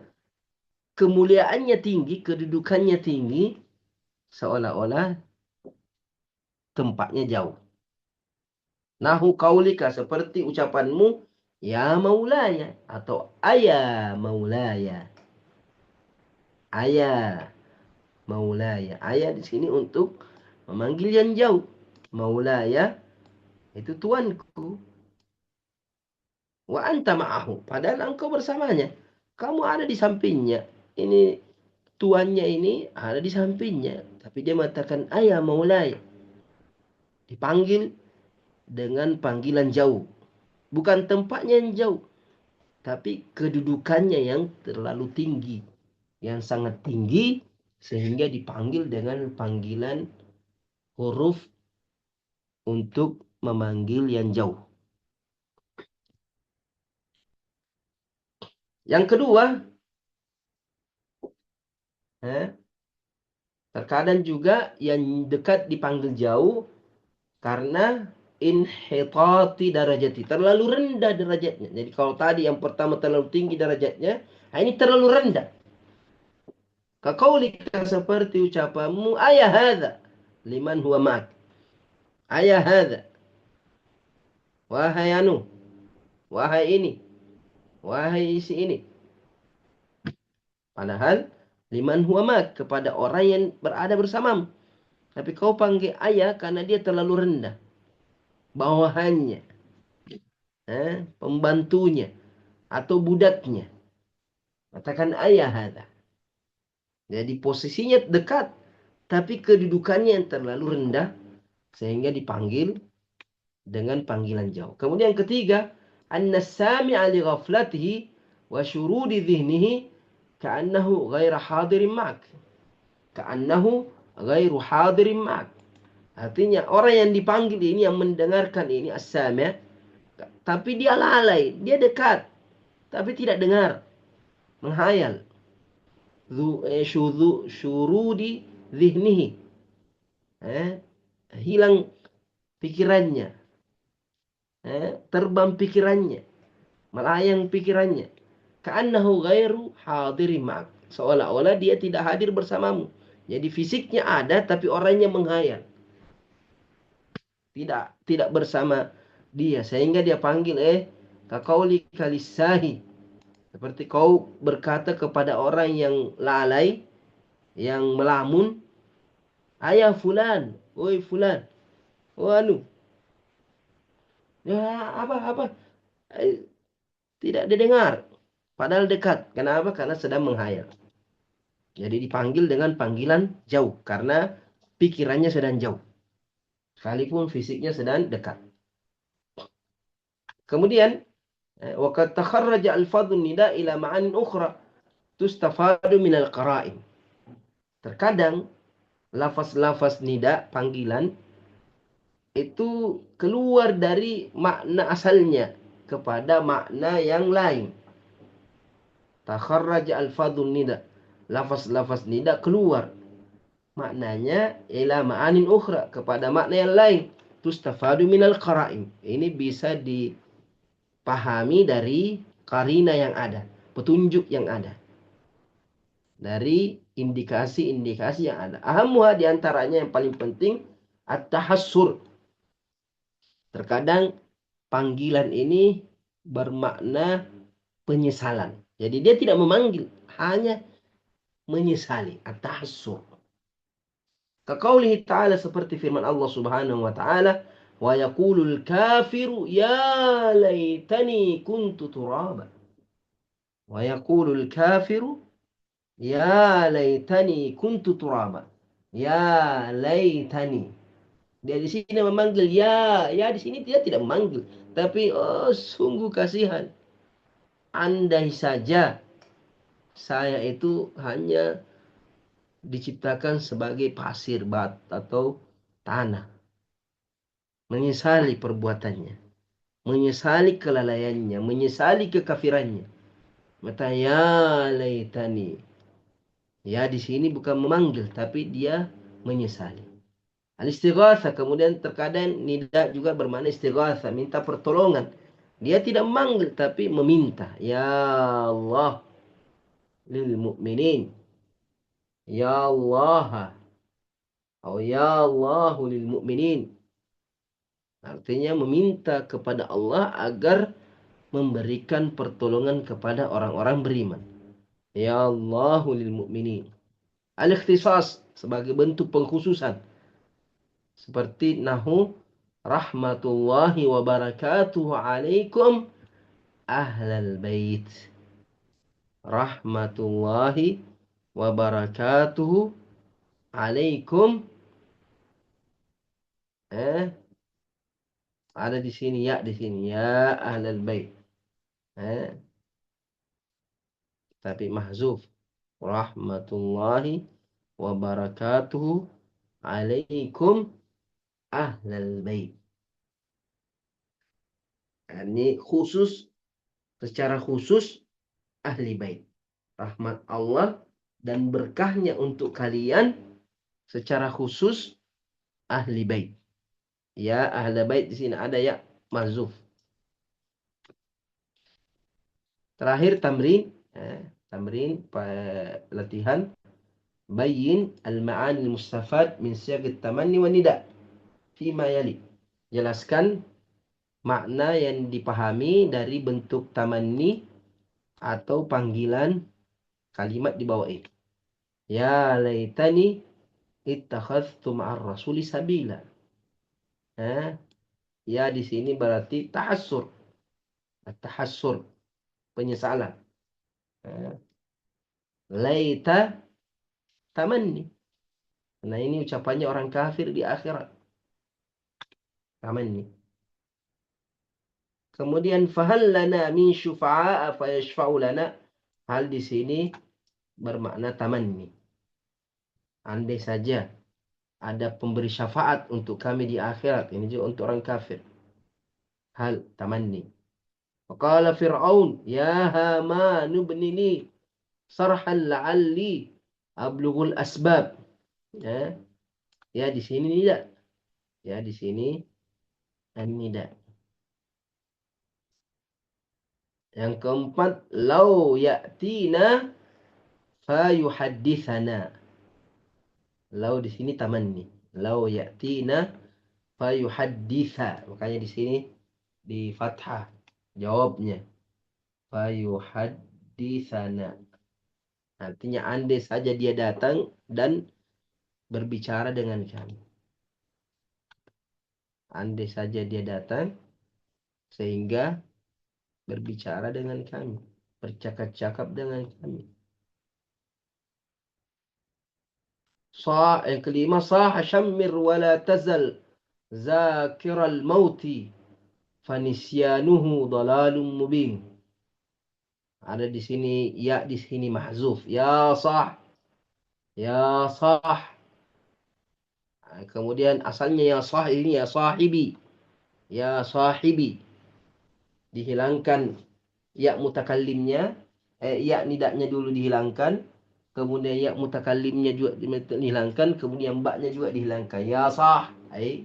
kemuliaannya tinggi, kedudukannya tinggi, seolah-olah tempatnya jauh. Nahu kaulika, seperti ucapanmu ya maulaya atau ayah maulaya. Ayah maulaya. Ayah di sini untuk memanggil yang jauh. Maulaya itu tuanku. Wa anta ma'ahu, padahal engkau bersamanya. Kamu ada di sampingnya. Ini tuannya ini ada di sampingnya, tapi dia mengatakan ayah maulaya. Dipanggil dengan panggilan jauh. Bukan tempatnya yang jauh, tapi kedudukannya yang terlalu tinggi, yang sangat tinggi, sehingga dipanggil dengan panggilan huruf untuk memanggil yang jauh. Yang kedua, terkadang juga yang dekat dipanggil jauh karena inhitati darajati, terlalu rendah derajatnya. Jadi kalau tadi yang pertama terlalu tinggi derajatnya, ini terlalu rendah. Kaqaulika, seperti ucapanmu ayah hadza liman huwa ma'ak. Ayah hadza, wahai anu, wahai ini, wahai si ini. Padahal liman huwa ma'ak, kepada orang yang berada bersamamu. Tapi kau panggil ayah karena dia terlalu rendah. Bawahannya, pembantunya, atau budaknya. Katakan ayah hada. Jadi posisinya dekat, tapi kedudukannya yang terlalu rendah sehingga dipanggil dengan panggilan jauh. Kemudian ketiga, anna sami'a li ghaflatihi wa syurudi dhihnihi ka'annahu ghaira hadirin ma'ak. Ka'annahu ghairu hadirin ma'ak. Artinya orang yang dipanggil ini, yang mendengarkan ini as-sami', tapi dia lalai, dia dekat, tapi tidak dengar, menghayal. Syurudi dhihnihi, hilang pikirannya, terbang pikirannya, melayang pikirannya. Ka'annahu ghairu hadirin ma'ak. Seolah-olah dia tidak hadir bersamamu. Jadi fisiknya ada tapi orangnya menghayal. Tidak bersama dia, sehingga dia panggil kaqauli kalisahi. Seperti kau berkata kepada orang yang lalai, yang melamun, ayah fulan, oi fulan, oh anu, ya apa, tidak didengar, padahal dekat. Kenapa? Karena sedang menghayal. Jadi dipanggil dengan panggilan jauh karena pikirannya sedang jauh, sekalipun fisiknya sedang dekat. Kemudian وقد تخرج ألفاظ النداء إلى معان أخرى تستفاد من القرائن. Terkadang lafaz-lafaz nida, panggilan, itu keluar dari makna asalnya kepada makna yang lain. Takharraj alfadun nida, lafaz-lafaz nida keluar maknanya ila ma'anin ukhra, kepada makna yang lain. Tustafadu minal qara'in. Ini bisa dipahami dari karina yang ada, petunjuk yang ada, dari indikasi-indikasi yang ada. Ahamwa diantaranya yang paling penting at-tahassur. Terkadang panggilan ini bermakna penyesalan. Jadi dia tidak memanggil, hanya menyesali, at-tahassur. Kaqaulihi ta'ala, seperti firman Allah Subhanahu wa ta'ala, wa yaqulul kafiru ya laitani kuntu turaba. Wa yaqulul kafiru ya laitani kuntu turaba. Ya laitani. Dia di sini memanggil ya di sini dia tidak memanggil, tapi oh sungguh kasihan. Andai saja saya itu hanya diciptakan sebagai pasir, batu atau tanah. Menyesali perbuatannya, menyesali kelalaiannya, menyesali kekafirannya. Mata ya laitani. Ya di sini bukan memanggil, tapi dia menyesali. Al-istighatsah, kemudian terkadang nida juga bermakna istighatsah, minta pertolongan. Dia tidak memanggil tapi meminta. Ya Allah lil mu'minin. Ya Allah. Atau ya Allah lil mu'minin. Artinya meminta kepada Allah agar memberikan pertolongan kepada orang-orang beriman. Ya Allah lil mu'minin. Al-ikhtisas, sebagai bentuk pengkhususan. Seperti nahu rahmatullahi wa barakatuhu alaikum ahlal bait. Rahmatullahi wa barakatuhu alaikum. Ada di sini ya, di sini ya ahlal bait. Tapi mahzuf. Rahmatullahi wa barakatuhu alaikum ahlal bait. Ini khusus, secara khusus ahli bait. Rahmat Allah dan berkahnya untuk kalian secara khusus ahli bait. Ya ahli bait di sini ada ya mahzuf. Terakhir tamrin, latihan. Bayyin al-ma'ani al-mustafad min siyaq at-tamanni wa nida fima yali. Jelaskan makna yang dipahami dari bentuk tamanni atau panggilan kalimat di bawah ini. Ya laitani ittakhadhtu ma'ar rasuli sabila. Ya di sini berarti tahassur. Tahassur, penyesalan. laita tamanni. Nah ini ucapannya orang kafir di akhirat. Tamanni. Kemudian fahal lana min syufa'a fayashfa'u lana. Hal di sini bermakna tamanni. Andai saja ada pemberi syafaat untuk kami di akhirat. Ini juga untuk orang kafir. Hal tamanni. Faqala Fir'aun, ya Haman ibni li sarhan la'alli ablughul asbab. Ya, ya di sini tidak. Ya di sini tidak. Yang keempat, lau ya'tina fayuhaddithana. Lau di sini tamanni. Lau ya'tina fayuhadditha. Makanya di sini di fathah jawabnya. Fayuhaddithana. Artinya andai saja dia datang dan berbicara dengan kami. Andai saja dia datang sehingga berbicara dengan kami, bercakap-cakap dengan kami. Yang kelima, sah syammir wala tazal zakiral mauti fanisyanuhu dalalum mubin. Ada di sini ya, di sini mahzuf. Ya sah. Ya sah. Kemudian asalnya ya sah ini ya sahibi. Ya sahibi. Dihilangkan ya mutakallimnya, ya nidaknya dulu dihilangkan, kemudian ya mutakallimnya juga dihilangkan, kemudian baknya juga dihilangkan. Ya sah,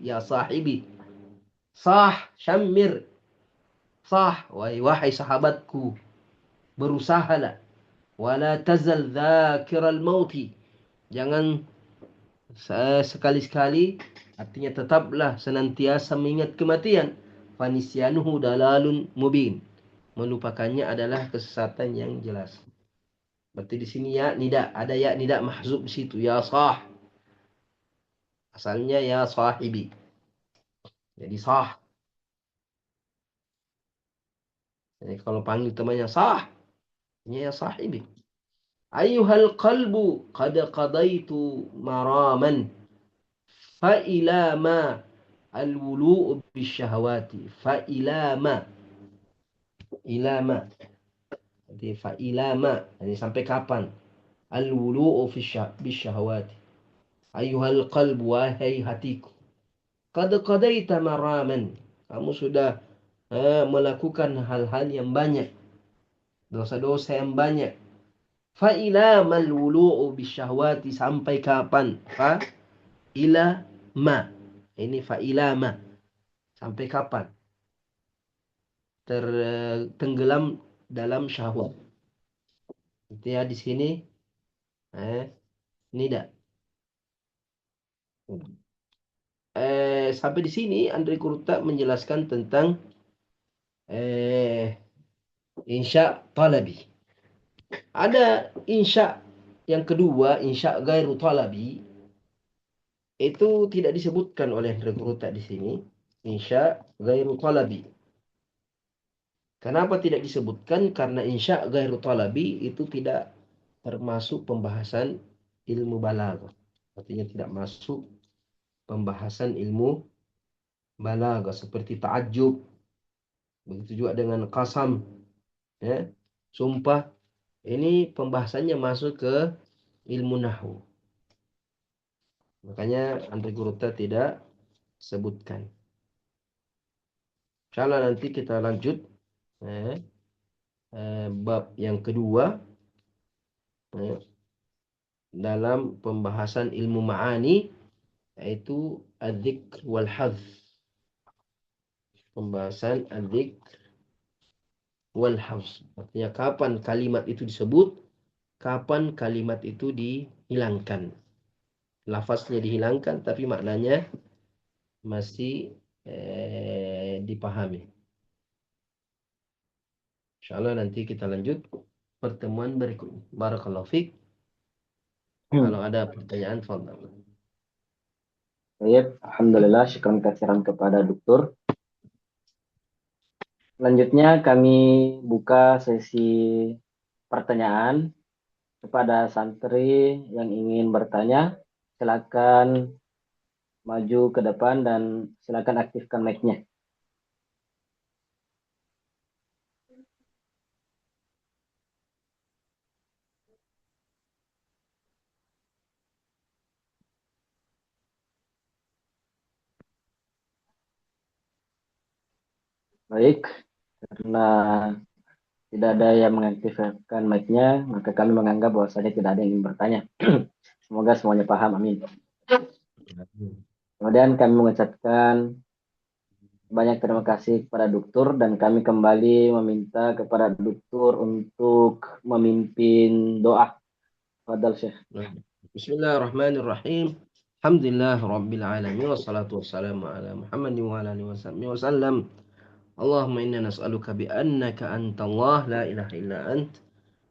ya sahibi. Sah, syammir. Sah, wahai sahabatku, berusahalah. Wala tazal dzakiral mauti. Jangan sekali-sekali, artinya tetaplah senantiasa mengingat kematian. Fanisyanuhu dalalun mubin. Melupakannya adalah kesesatan yang jelas. Berarti di sini ya nida, ada ya nida mahzub di situ. Ya sah. Asalnya ya sahibi. Jadi sah. Jadi kalau panggil temannya sah, ini ya sahibi. Ayuhal qalbu qad qadaitu maraman fa ila ma al-wulu'u bisyahawati fa ila ma ilama. Jadi fa ilama, ini sampai kapan? Al-wulu'u bisyahawati. Ayuhal qalbu, wahai hatiku. Qad qadaita maraman. Kamu sudah melakukan hal-hal yang banyak. Dosa-dosa yang banyak. Fa ilamal wulu'u bisyahawati, sampai kapan? Fa ila ma. Ini fa ilama. Sampai kapan? Tenggelam dalam syahwat. Itu ya di sini tidak. Sampai di sini Andre Kurta menjelaskan tentang insya talabi. Ada insya yang kedua, insya gairu talabi, itu tidak disebutkan oleh Andre Kurta di sini. Insya gairu talabi. Kenapa tidak disebutkan? Karena insya gairu talabi itu tidak termasuk pembahasan ilmu balaghah. Artinya tidak masuk pembahasan ilmu balaghah seperti ta'ajjub. Begitu juga dengan qasam, ya, sumpah. Ini pembahasannya masuk ke ilmu nahwu. Makanya Andre Guruta tidak sebutkan. Insyaallah nanti kita lanjut bab yang kedua dalam pembahasan ilmu ma'ani, yaitu adzikr wal hadz. Pembahasan adzikr wal hadz. Artinya kapan kalimat itu disebut, kapan kalimat itu dihilangkan. Lafaznya dihilangkan tapi maknanya masih dipahami. Insyaallah nanti kita lanjut pertemuan berikutnya. Barakallahu fiik. Kalau ada pertanyaan, fadhal. Baik, alhamdulillah, syukran katsiran kepada Dokter. Selanjutnya kami buka sesi pertanyaan. kepada santri yang ingin bertanya, silakan maju ke depan dan silakan aktifkan mic-nya. Baik, karena tidak ada yang mengaktifkan mic-nya, maka kami menganggap bahwasanya tidak ada yang ingin bertanya. Semoga semuanya paham, amin. Kemudian kami mengucapkan banyak terima kasih kepada Dokter dan kami kembali meminta kepada Dokter untuk memimpin doa. Fadal Syekh. Bismillahirrahmanirrahim. Alhamdulillah Rabbil Alamin. Wassalatu wassalamu ala Muhammad wa ala alihi wasallam. Allahumma inna nas'aluka bi'annaka anta Allah la ilaha illa ant.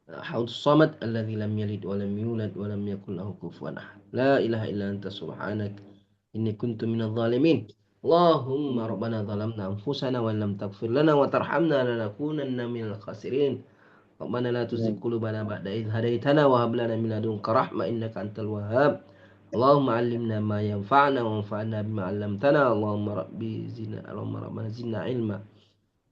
Ahad samad alladzi lam yalid wa lam yulad wa lam yakul lahu kufuwan ahad. La ilaha illa anta subhanak inni kuntu minadh dhalimin. Allahumma rabbana zalamna anfusana wa lam taghfir lana wa tarhamna lanakunanna minal khasirin. ربنا لا تزغ قلوبنا بعد إذ هديتنا وهب لنا من لدنك رحمة إنك أنت الوهاب اللهم علمنا ما ينفعنا وانفعنا بما علمتنا اللهم ربنا زدنا علما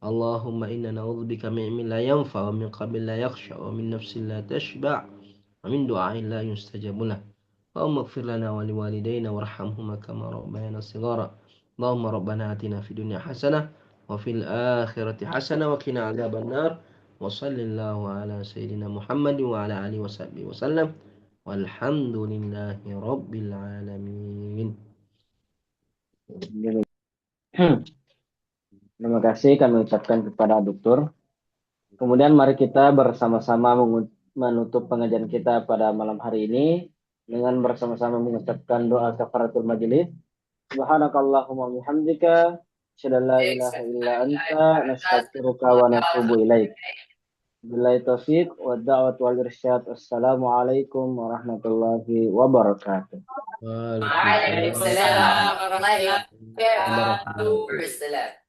اللهم إنا نعوذ بك من علم لا ينفع ومن قلب لا يخشع ومن نفس لا تشبع ومن دعاء لا يستجاب له اللهم اغفر لنا ولوالدينا وارحمهما كما ربيانا صغارا اللهم ربنا آتنا في الدنيا حسنة وفي الآخرة حسنة وقنا عذاب النار وصل الله على سيدنا محمد وعلى آله وصحبه وسلم والحمد لله رب العالمين. Terima kasih kami ucapkan kepada Dokter. Kemudian mari kita bersama-sama menutup pengajian kita pada malam hari ini dengan bersama-sama mengucapkan doa kafaratul majelis. Subhanakallahumma bihamdika asyhadu an la ilaha illa anta nastaghfiruka wa natubu ilaik. Billahi taufiq wa da'wat wal irsyad. Assalamualaikum warahmatullahi wabarakatuh. Waalaikumsalam warahmatullahi wabarakatuh.